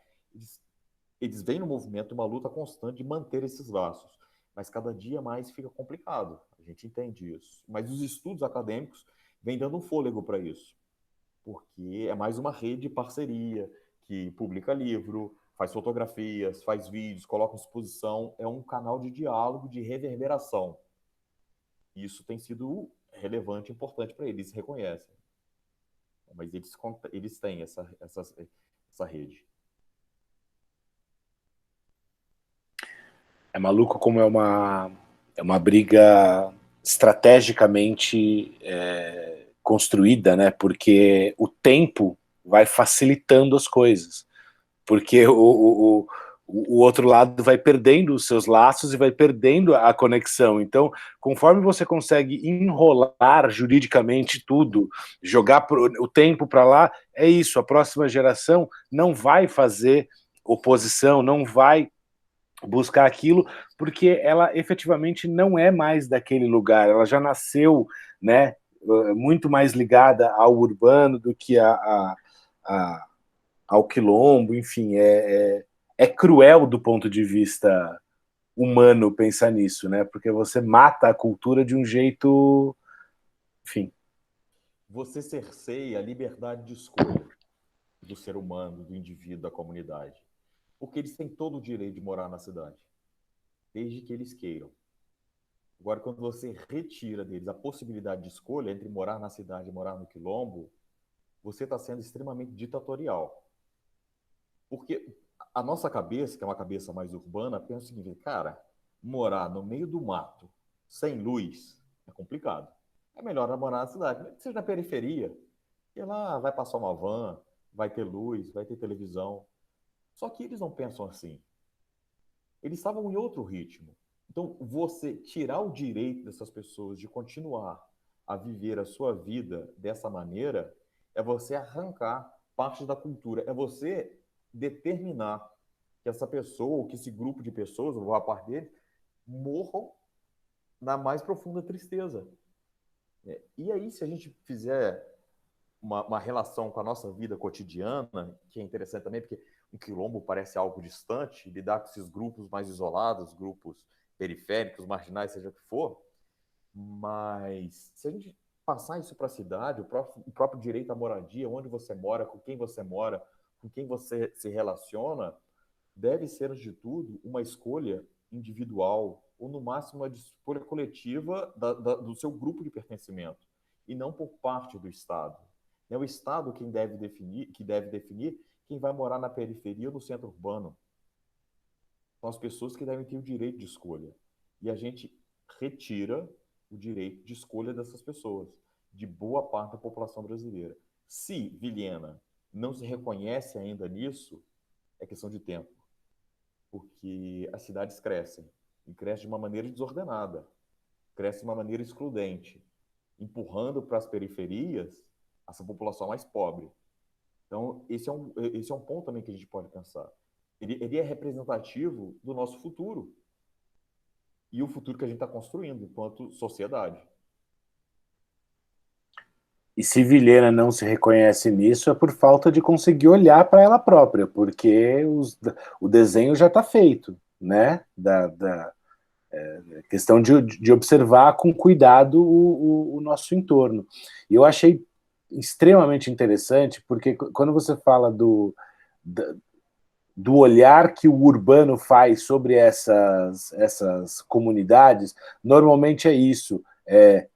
[SPEAKER 2] Eles vêm no movimento, uma luta constante de manter esses laços. Mas cada dia mais fica complicado, a gente entende isso. Mas os estudos acadêmicos vêm dando um fôlego para isso, porque é mais uma rede de parceria, que publica livro, faz fotografias, faz vídeos, coloca exposição, é um canal de diálogo, de reverberação. Isso tem sido relevante e importante para eles, reconhecem. Mas eles têm essa rede.
[SPEAKER 1] É maluco como é uma briga estrategicamente construída, né? Porque o tempo vai facilitando as coisas. Porque o outro lado vai perdendo os seus laços e vai perdendo a conexão. Então, conforme você consegue enrolar juridicamente tudo, jogar o tempo para lá, é isso, a próxima geração não vai fazer oposição, não vai buscar aquilo, porque ela efetivamente não é mais daquele lugar, ela já nasceu, né, muito mais ligada ao urbano do que ao quilombo, enfim, é cruel do ponto de vista humano pensar nisso, né? Porque você mata a cultura de um jeito, enfim.
[SPEAKER 2] Você cerceia a liberdade de escolha do ser humano, do indivíduo, da comunidade. Porque eles têm todo o direito de morar na cidade, desde que eles queiram. Agora, quando você retira deles a possibilidade de escolha entre morar na cidade e morar no quilombo, você está sendo extremamente ditatorial. Porque a nossa cabeça, que é uma cabeça mais urbana, pensa o seguinte, cara, morar no meio do mato, sem luz, é complicado. É melhor morar na cidade, mesmo que seja na periferia. E lá vai passar uma van, vai ter luz, vai ter televisão. Só que eles não pensam assim. Eles estavam em outro ritmo. Então, você tirar o direito dessas pessoas de continuar a viver a sua vida dessa maneira é você arrancar parte da cultura, é você determinar que essa pessoa, ou que esse grupo de pessoas, ou a parte deles, morram na mais profunda tristeza. E aí, se a gente fizer uma relação com a nossa vida cotidiana, que é interessante também, porque um quilombo parece algo distante, lidar com esses grupos mais isolados, grupos periféricos, marginais, seja o que for, mas se a gente passar isso para a cidade, o próprio direito à moradia, onde você mora, com quem você se relaciona, deve ser, antes de tudo, uma escolha individual, ou no máximo uma escolha coletiva do seu grupo de pertencimento, e não por parte do Estado. É o Estado quem deve definir quem vai morar na periferia ou no centro urbano. São as pessoas que devem ter o direito de escolha. E a gente retira o direito de escolha dessas pessoas, de boa parte da população brasileira. Se Vilhena não se reconhece ainda nisso, é questão de tempo. Porque as cidades crescem. E crescem de uma maneira desordenada. Crescem de uma maneira excludente. Empurrando para as periferias essa população mais pobre. Então, esse é um ponto também que a gente pode pensar. Ele é representativo do nosso futuro. E o futuro que a gente está construindo enquanto sociedade.
[SPEAKER 1] E se Vilhena não se reconhece nisso, é por falta de conseguir olhar para ela própria, porque o desenho já está feito, né? Questão de observar com cuidado o nosso entorno. E eu achei extremamente interessante, porque quando você fala do olhar que o urbano faz sobre essas comunidades, normalmente é isso,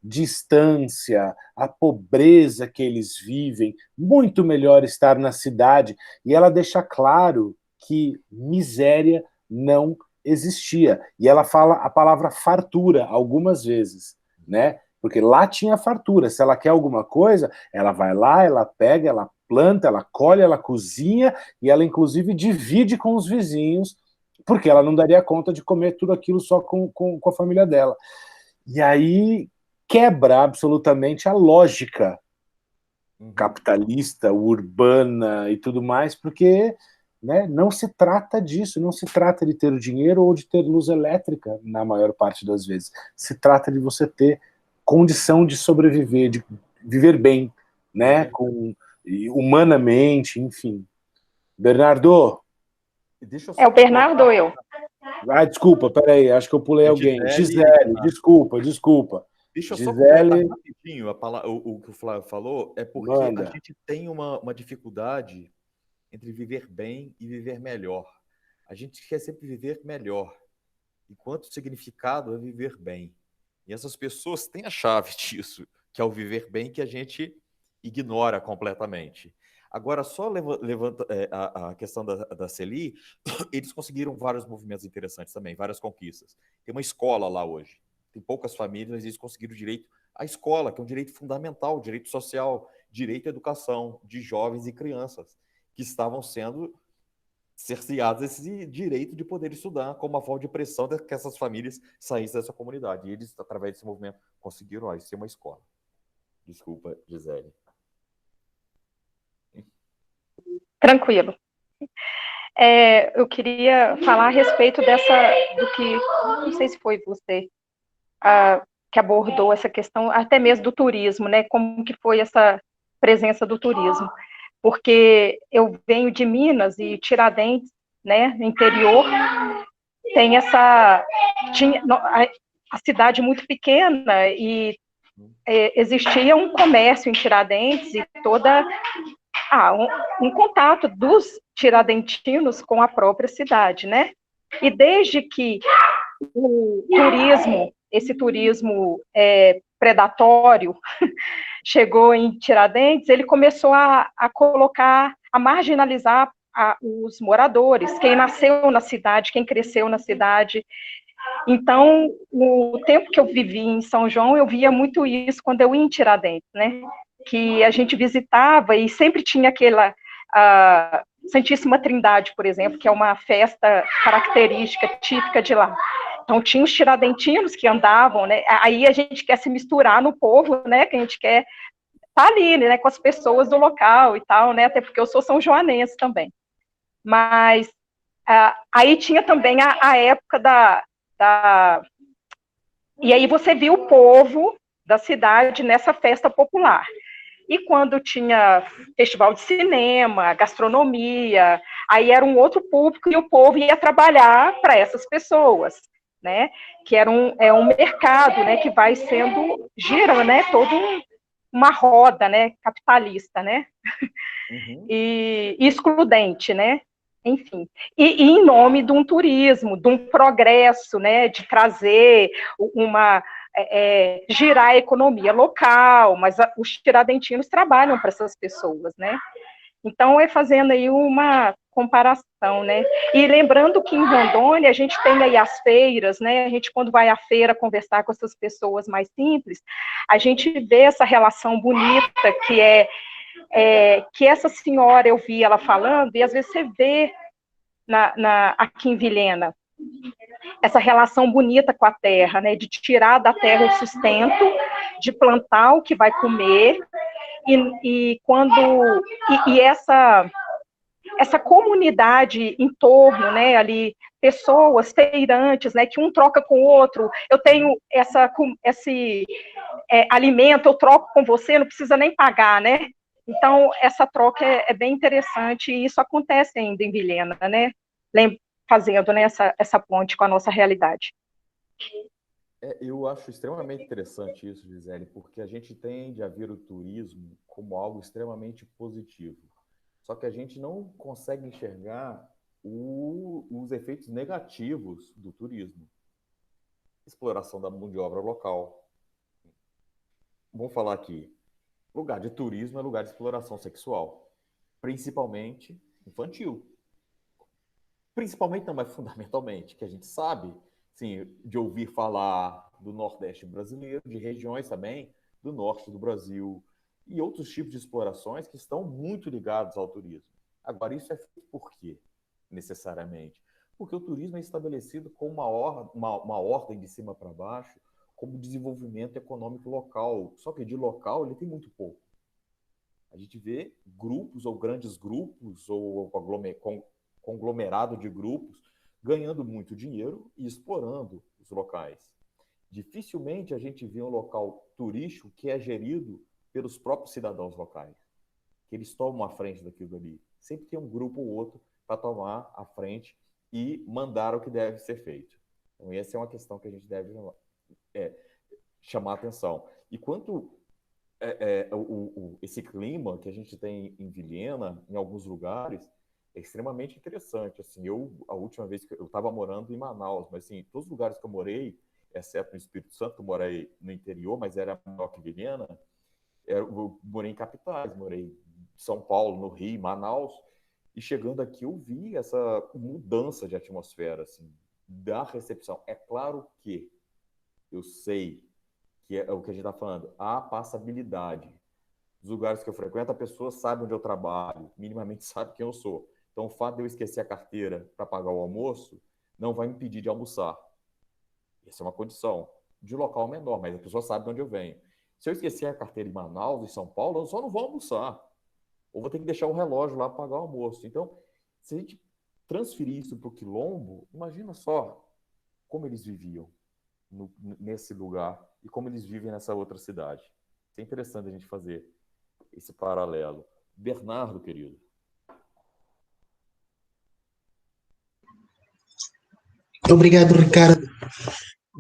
[SPEAKER 1] distância, a pobreza que eles vivem, muito melhor estar na cidade, e ela deixa claro que miséria não existia, e ela fala a palavra fartura algumas vezes, né? Porque lá tinha fartura, se ela quer alguma coisa, ela vai lá, ela pega, ela planta, ela colhe, ela cozinha, e ela inclusive divide com os vizinhos, porque ela não daria conta de comer tudo aquilo só com a família dela. E aí quebra absolutamente a lógica capitalista, urbana e tudo mais, porque, né, não se trata disso, não se trata de ter o dinheiro ou de ter luz elétrica, na maior parte das vezes. Se trata de você ter condição de sobreviver, de viver bem, né, humanamente, enfim. Bernardo?
[SPEAKER 5] É o Bernardo ou eu?
[SPEAKER 1] Desculpa, peraí, acho que eu pulei alguém. Gisele, desculpa.
[SPEAKER 2] Deixa eu
[SPEAKER 1] Gisele,
[SPEAKER 2] só completar rapidinho o que o Flávio falou, é porque
[SPEAKER 1] manda.
[SPEAKER 2] a gente tem uma dificuldade entre viver bem e viver melhor. A gente quer sempre viver melhor, enquanto o significado é viver bem. E essas pessoas têm a chave disso, que é o viver bem, que a gente ignora completamente. Agora, só levanta a questão da CELI, eles conseguiram vários movimentos interessantes também, várias conquistas. Tem uma escola lá hoje. Tem poucas famílias, mas eles conseguiram o direito à escola, que é um direito fundamental, direito social, direito à educação de jovens e crianças, que estavam sendo cerceados esse direito de poder estudar como uma forma de pressão de que essas famílias saíssem dessa comunidade. E eles, através desse movimento, conseguiram ser uma escola. Desculpa, Gisele.
[SPEAKER 7] Tranquilo. Eu queria falar a respeito do que, não sei se foi você que abordou essa questão, até mesmo do turismo, né? Como que foi essa presença do turismo? Porque eu venho de Minas e Tiradentes, né, no interior, tem tinha a cidade muito pequena e existia um comércio em Tiradentes e um contato dos tiradentinos com a própria cidade, né? E desde que o turismo, esse turismo predatório, chegou em Tiradentes, ele começou a marginalizar os moradores, quem nasceu na cidade, quem cresceu na cidade. Então, o tempo que eu vivi em São João, eu via muito isso quando eu ia em Tiradentes, né? Que a gente visitava e sempre tinha aquela Santíssima Trindade, por exemplo, que é uma festa característica, típica de lá. Então, tinha os tiradentinos que andavam, né? Aí a gente quer se misturar no povo, né? Que a gente quer estar ali, né? Com as pessoas do local e tal, né? Até porque eu sou são joanense também. Mas aí tinha também a época E aí você viu o povo da cidade nessa festa popular. E quando tinha festival de cinema, gastronomia, aí era um outro público e o povo ia trabalhar para essas pessoas, né? Que era um mercado, né? Que vai gira, né? Toda uma roda, né? Capitalista, né?
[SPEAKER 2] Uhum.
[SPEAKER 7] E excludente, né? Enfim, e em nome de um turismo, de um progresso, né? De trazer girar a economia local, mas os tiradentinos trabalham para essas pessoas, né? Então, fazendo aí uma comparação, né? E lembrando que em Rondônia a gente tem aí as feiras, né? A gente, quando vai à feira conversar com essas pessoas mais simples, a gente vê essa relação bonita que essa senhora, eu vi ela falando, e às vezes você vê aqui em Vilhena, essa relação bonita com a terra, né, de tirar da terra o sustento, de plantar o que vai comer, e essa comunidade em torno, né, ali, pessoas, feirantes, né, que um troca com o outro, eu tenho esse alimento, eu troco com você, não precisa nem pagar, né, então essa troca é bem interessante, e isso acontece ainda em Vilhena, né, fazendo, né, essa ponte com a nossa realidade.
[SPEAKER 2] Eu acho extremamente interessante isso, Gisele, porque a gente tende a ver o turismo como algo extremamente positivo. Só que a gente não consegue enxergar os efeitos negativos do turismo. Exploração da mão de obra local. Vamos falar aqui. Lugar de turismo é lugar de exploração sexual, principalmente infantil. Principalmente não, mas fundamentalmente, que a gente sabe, sim, de ouvir falar do Nordeste brasileiro, de regiões também do Norte do Brasil e outros tipos de explorações que estão muito ligados ao turismo. Agora, isso é feito por quê, necessariamente? Porque o turismo é estabelecido com uma ordem de cima para baixo, como desenvolvimento econômico local. Só que de local ele tem muito pouco. A gente vê grupos ou grandes grupos ou conglomerado de grupos ganhando muito dinheiro e explorando os locais. Dificilmente a gente vê um local turístico que é gerido pelos próprios cidadãos locais, que eles tomam a frente daquilo ali. Sempre tem um grupo ou outro para tomar a frente e mandar o que deve ser feito. Então, essa é uma questão que a gente deve chamar a atenção. E quanto esse clima que a gente tem em Vilhena, em alguns lugares, é extremamente interessante. Assim, a última vez que eu estava morando em Manaus, mas assim, todos os lugares que eu morei, exceto no Espírito Santo, eu morei no interior, mas era maior que Vilhena, eu morei em capitais, morei em São Paulo, no Rio, Manaus, e chegando aqui eu vi essa mudança de atmosfera, assim, da recepção. É claro que eu sei que é o que a gente está falando, a passabilidade. Os lugares que eu frequento, a pessoa sabe onde eu trabalho, minimamente sabe quem eu sou. Então, o fato de eu esquecer a carteira para pagar o almoço não vai me impedir de almoçar. Essa é uma condição de local menor, mas a pessoa sabe de onde eu venho. Se eu esquecer a carteira em Manaus, em São Paulo, eu só não vou almoçar. Ou vou ter que deixar o relógio lá para pagar o almoço. Então, se a gente transferir isso para o Quilombo, imagina só como eles viviam nesse lugar e como eles vivem nessa outra cidade. É interessante a gente fazer esse paralelo. Bernardo, querido.
[SPEAKER 8] Obrigado, Ricardo.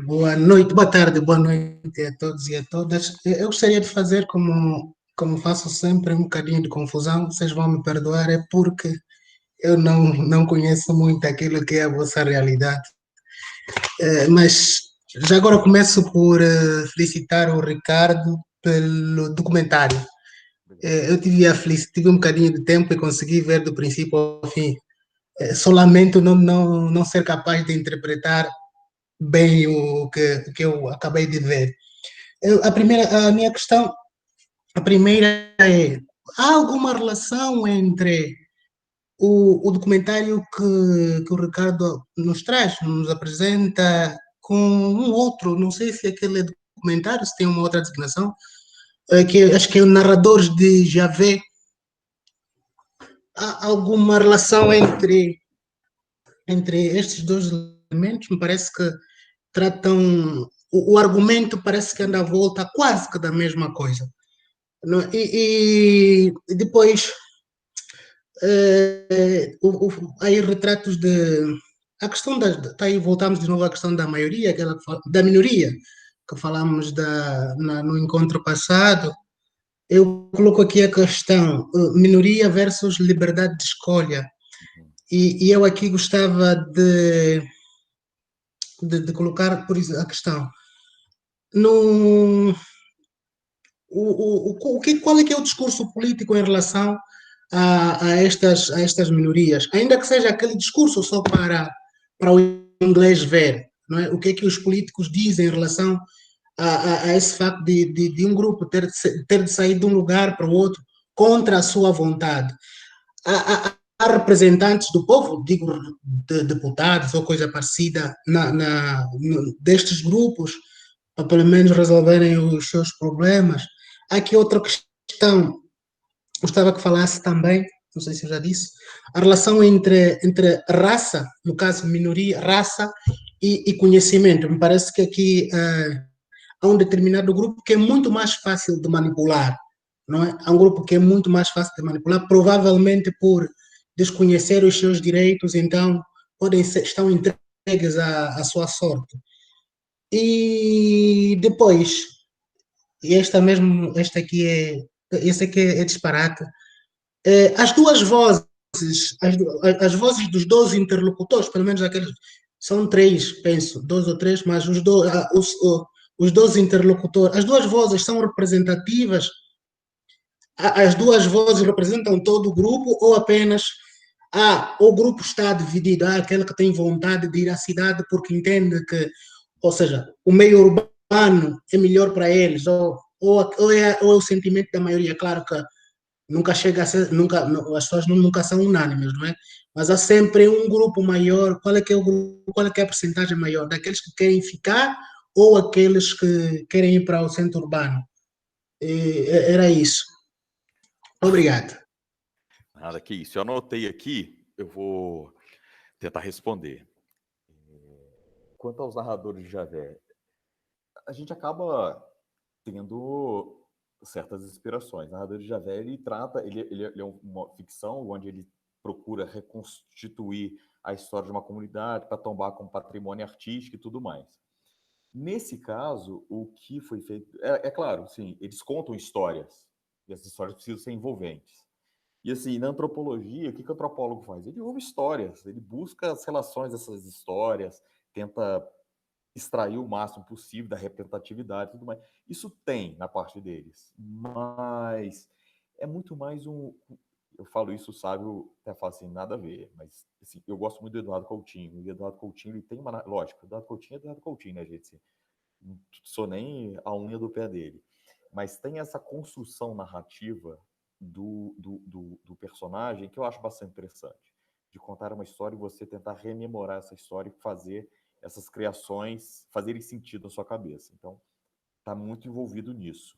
[SPEAKER 8] Boa noite, boa tarde, boa noite a todos e a todas. Eu gostaria de fazer como faço sempre, um bocadinho de confusão. Vocês vão me perdoar, é porque eu não conheço muito aquilo que é a vossa realidade. Mas já agora começo por felicitar o Ricardo pelo documentário. Eu tive um bocadinho de tempo e consegui ver do princípio ao fim. Só lamento não ser capaz de interpretar bem o que eu acabei de ver. A minha questão, a primeira é: há alguma relação entre o documentário que o Ricardo nos traz, nos apresenta, com um outro? Não sei se aquele é documentário, se tem uma outra designação, que acho que é o Narradores de Javé. Há alguma relação entre estes dois elementos? Me parece que tratam. O argumento parece que anda à volta quase que da mesma coisa. Não é? E depois, aí retratos de. A questão tá aí voltamos de novo à questão da maioria, da minoria, que falamos no encontro passado. Eu coloco aqui a questão minoria versus liberdade de escolha. E eu aqui gostava de colocar por isso a questão. No, qual é que é o discurso político em relação a estas minorias? Ainda que seja aquele discurso só para o inglês ver, não é? O que é que os políticos dizem em relação a esse facto de um grupo ter de sair de um lugar para o outro contra a sua vontade? Há representantes do povo, digo, de deputados ou coisa parecida, destes grupos, para pelo menos resolverem os seus problemas. Há aqui outra questão, gostava que falasse também, não sei se eu já disse, a relação entre raça, no caso minoria, raça e conhecimento. Me parece que aqui há um determinado grupo que é muito mais fácil de manipular, não é? Há um grupo que é muito mais fácil de manipular, provavelmente por desconhecer os seus direitos, então estão entregues à sua sorte. E depois, esta aqui é disparate. As duas vozes, as vozes dos 12 interlocutores, pelo menos aqueles, são três, penso, 2 ou 3, mas os 12 interlocutores, as duas vozes são representativas? As duas vozes representam todo o grupo ou apenas o grupo está dividido? Há aquele que tem vontade de ir à cidade porque entende que, ou seja, o meio urbano é melhor para eles, ou é o sentimento da maioria. Claro que nunca chega a ser, as pessoas nunca são unânimes, não é? Mas há sempre um grupo maior. Qual é que é o grupo, qual é que é a percentagem maior? Daqueles que querem ficar ou aqueles que querem ir para o centro urbano? Era isso. Obrigado.
[SPEAKER 2] Nada que isso. Eu anotei aqui, eu vou tentar responder. Quanto aos narradores de Javé, a gente acaba tendo certas inspirações. O narrador de Javé, ele é uma ficção onde ele procura reconstituir a história de uma comunidade para tombar como patrimônio artístico e tudo mais. Nesse caso, o que foi feito... É claro, sim, eles contam histórias, e essas histórias precisam ser envolventes. E assim, na antropologia, o que o antropólogo faz? Ele ouve histórias, ele busca as relações dessas histórias, tenta extrair o máximo possível da representatividade e tudo mais. Isso tem na parte deles, mas é muito mais um... Eu falo isso, sabe, eu até falo assim, nada a ver, mas assim, eu gosto muito do Eduardo Coutinho, e o Eduardo Coutinho, ele tem uma... Lógico, o Eduardo Coutinho é Eduardo Coutinho, né, gente? Assim, não sou nem a unha do pé dele, mas tem essa construção narrativa do personagem que eu acho bastante interessante, de contar uma história e você tentar rememorar essa história e fazer essas criações fazerem sentido na sua cabeça. Então, está muito envolvido nisso.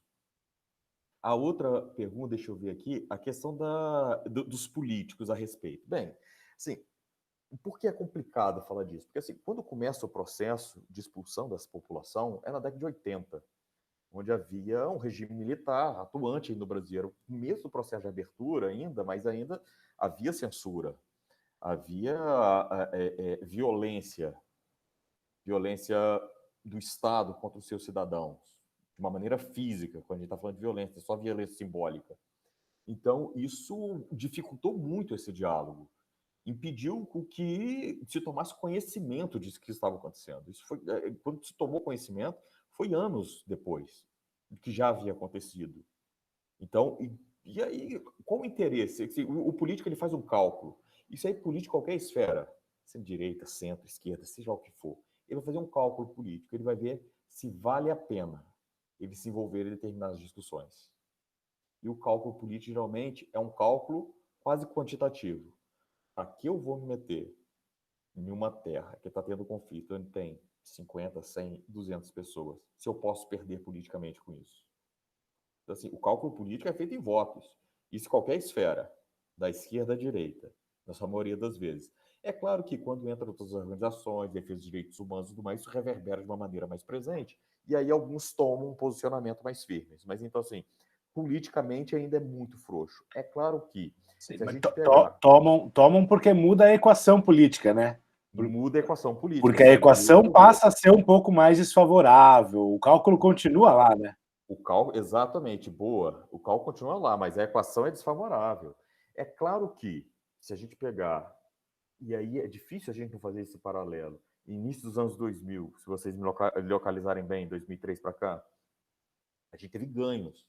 [SPEAKER 2] A outra pergunta, deixa eu ver aqui, a questão dos políticos a respeito. Bem, assim, por que é complicado falar disso? Porque, assim, quando começa o processo de expulsão dessa população, é na década de 80, onde havia um regime militar atuante no Brasil. Era o começo do processo de abertura ainda, mas ainda havia censura, havia violência violência do Estado contra os seus cidadãos, de uma maneira física, quando a gente está falando de violência, só violência simbólica. Então, isso dificultou muito esse diálogo, impediu que se tomasse conhecimento disso que estava acontecendo. Isso foi, quando se tomou conhecimento, foi anos depois que já havia acontecido. Então, e aí, qual o interesse? O político ele faz um cálculo. Isso aí, político, qualquer esfera, seja direita, centro, esquerda, seja o que for, ele vai fazer um cálculo político, ele vai ver se vale a pena ele se envolver em determinadas discussões. E o cálculo político, geralmente, é um cálculo quase quantitativo. Aqui eu vou me meter em uma terra que está tendo conflito, onde tem 50, 100, 200 pessoas, se eu posso perder politicamente com isso. Então, assim, o cálculo político é feito em votos. Isso em qualquer esfera, da esquerda à direita, na sua maioria das vezes. É claro que quando entram outras organizações, defesa dos direitos humanos e tudo mais, isso reverbera de uma maneira mais presente, e aí alguns tomam um posicionamento mais firme. Mas então, assim, politicamente ainda é muito frouxo. É claro que
[SPEAKER 1] Sim,
[SPEAKER 2] se a
[SPEAKER 1] mas
[SPEAKER 2] gente pegar...
[SPEAKER 1] tomam porque muda a equação política, né?
[SPEAKER 2] Muda a equação política.
[SPEAKER 1] Porque a equação passa a ser um pouco mais desfavorável. O cálculo continua lá, né?
[SPEAKER 2] O cálculo, exatamente, boa. O cálculo continua lá, mas a equação é desfavorável. É claro que, se a gente pegar, e aí é difícil a gente não fazer esse paralelo, início dos anos 2000, se vocês me localizarem bem, 2003 para cá, a gente teve ganhos,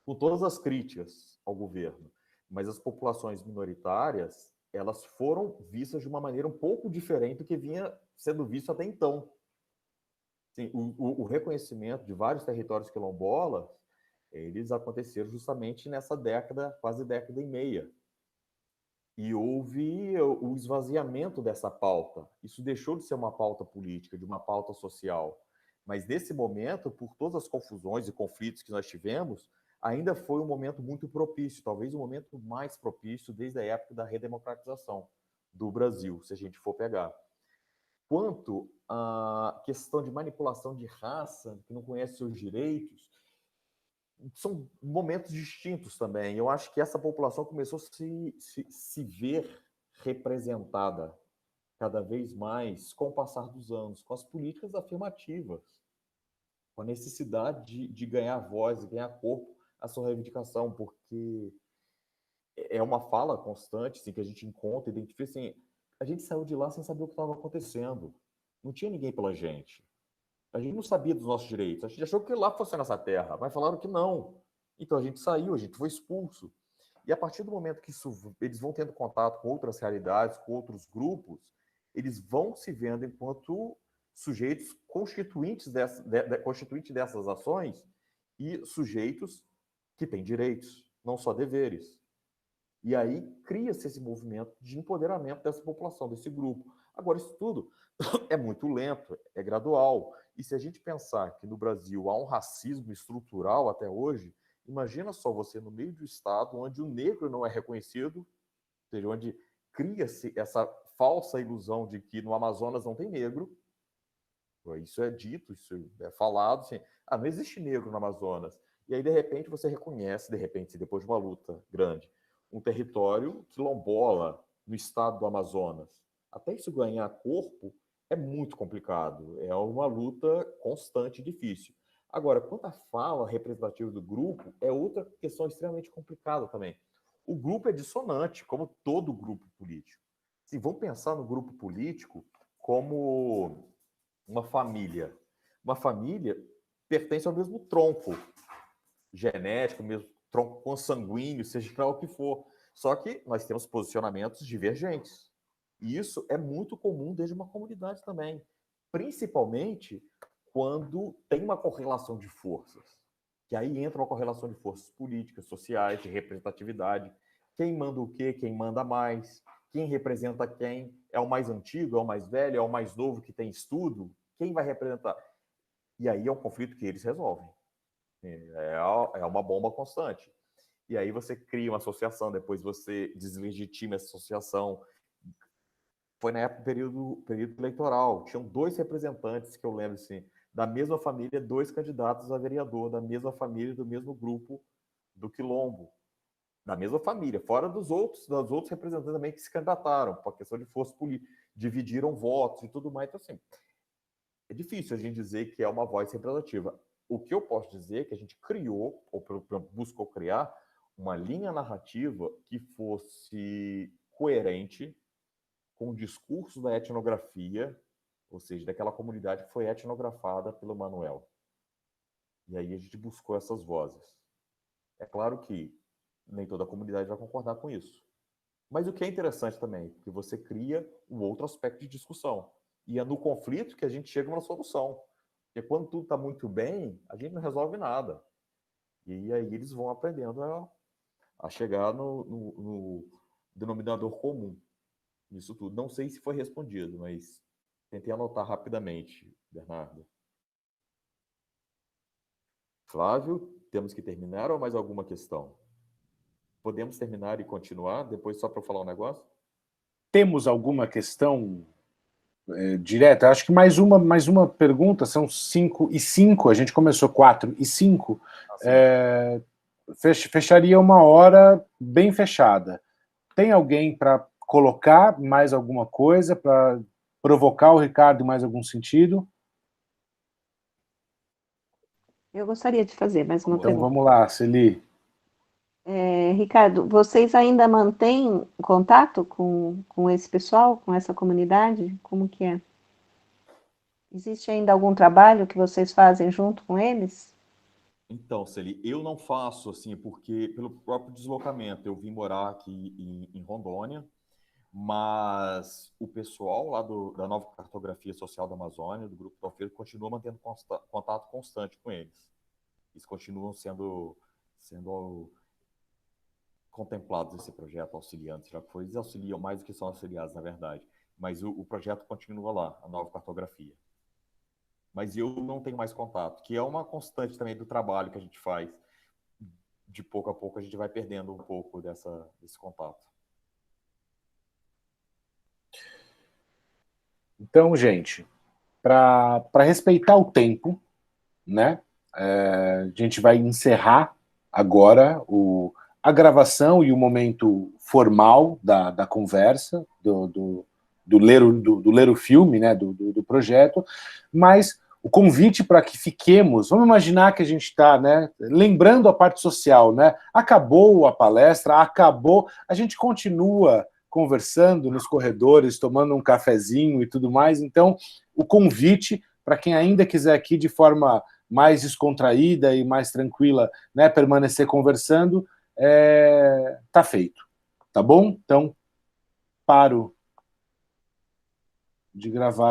[SPEAKER 2] com todas as críticas ao governo, mas as populações minoritárias, elas foram vistas de uma maneira um pouco diferente do que vinha sendo visto até então. Sim, o reconhecimento de vários territórios quilombolas, eles aconteceram justamente nessa década, quase década e meia. E houve o esvaziamento dessa pauta. Isso deixou de ser uma pauta política, de uma pauta social. Mas nesse momento, por todas as confusões e conflitos que nós tivemos, ainda foi um momento muito propício, talvez o momento mais propício desde a época da redemocratização do Brasil, se a gente for pegar. Quanto à questão de manipulação de raça, que não conhece seus direitos, são momentos distintos também. Eu acho que essa população começou a se ver representada cada vez mais com o passar dos anos, com as políticas afirmativas, com a necessidade de ganhar voz, ganhar corpo à sua reivindicação, porque é uma fala constante assim, que a gente encontra, identifica assim, a gente saiu de lá sem saber o que estava acontecendo. Não tinha ninguém pela gente. A gente não sabia dos nossos direitos. A gente achou que lá fosse a nossa terra, mas falaram que não. Então a gente saiu, a gente foi expulso. E a partir do momento que eles vão tendo contato com outras realidades, com outros grupos, eles vão se vendo enquanto sujeitos constituintes dessas ações e sujeitos que têm direitos, não só deveres. E aí cria-se esse movimento de empoderamento dessa população, desse grupo. Agora, isso tudo é muito lento, é gradual. E se a gente pensar que no Brasil há um racismo estrutural até hoje, imagina só você no meio do estado onde o negro não é reconhecido, ou seja, onde cria-se essa falsa ilusão de que no Amazonas não tem negro. Isso é dito, isso é falado, assim, não existe negro no Amazonas. E aí, de repente, você reconhece, depois de uma luta grande, um território quilombola no estado do Amazonas. Até isso ganhar corpo é muito complicado. É uma luta constante e difícil. Agora, quanto à fala representativa do grupo, é outra questão extremamente complicada também. O grupo é dissonante, como todo grupo político. Se vamos pensar no grupo político como uma família. Uma família pertence ao mesmo tronco genético, mesmo tronco consanguíneo, seja lá o que for. Só que nós temos posicionamentos divergentes. E isso é muito comum desde uma comunidade também. Principalmente quando tem uma correlação de forças. Que aí entra uma correlação de forças políticas, sociais, de representatividade. Quem manda o quê? Quem manda mais? Quem representa quem? É o mais antigo? É o mais velho? É o mais novo que tem estudo? Quem vai representar? E aí é um conflito que eles resolvem. É uma bomba constante. E aí você cria uma associação, depois você deslegitima essa associação. Foi na época do período eleitoral. Tinham 2 representantes, que eu lembro assim, da mesma família, 2 candidatos a vereador, da mesma família, do mesmo grupo do Quilombo. Da mesma família, fora dos outros representantes também que se candidataram, por questão de força política, dividiram votos e tudo mais. Então, assim, é difícil a gente dizer que é uma voz representativa. O que eu posso dizer é que a gente criou, ou buscou criar, uma linha narrativa que fosse coerente com o discurso da etnografia, ou seja, daquela comunidade que foi etnografada pelo Manuel. E aí a gente buscou essas vozes. É claro que nem toda a comunidade vai concordar com isso. Mas o que é interessante também, que você cria um outro aspecto de discussão. E é no conflito que a gente chega a uma solução. Porque quando tudo está muito bem, a gente não resolve nada. E aí eles vão aprendendo a chegar no denominador comum nisso tudo. Não sei se foi respondido, mas tentei anotar rapidamente, Bernardo. Flávio, temos que terminar ou mais alguma questão? Podemos terminar e continuar, depois só para eu falar um negócio?
[SPEAKER 1] Temos alguma questão direta? Acho que mais uma pergunta, são 5 e 5, a gente começou 4 e 5. Fecharia uma hora bem fechada. Tem alguém para colocar mais alguma coisa, para provocar o Ricardo em mais algum sentido?
[SPEAKER 5] Eu gostaria de fazer mais uma pergunta.
[SPEAKER 1] Então vamos lá, Celi.
[SPEAKER 5] Ricardo, vocês ainda mantêm contato com esse pessoal, com essa comunidade? Como que é? Existe ainda algum trabalho que vocês fazem junto com eles?
[SPEAKER 2] Então, Celi, eu não faço assim, porque pelo próprio deslocamento, eu vim morar aqui em Rondônia, mas o pessoal lá da Nova Cartografia Social da Amazônia, do Grupo Tofeiro, continua mantendo contato constante com eles. Eles continuam sendo contemplados nesse projeto, auxiliantes, já que eles auxiliam mais do que são auxiliados, na verdade. Mas o projeto continua lá, a Nova Cartografia. Mas eu não tenho mais contato, que é uma constante também do trabalho que a gente faz. De pouco a pouco a gente vai perdendo um pouco desse contato.
[SPEAKER 1] Então, gente, para respeitar o tempo, né, a gente vai encerrar agora a gravação e o momento formal da conversa, do ler o filme, né, do projeto, mas o convite para que fiquemos, vamos imaginar que a gente está, né, lembrando a parte social, né, acabou a palestra, a gente continua conversando nos corredores, tomando um cafezinho e tudo mais, então o convite para quem ainda quiser aqui de forma mais descontraída e mais tranquila, né, permanecer conversando, tá feito, tá bom? Então, paro de gravar.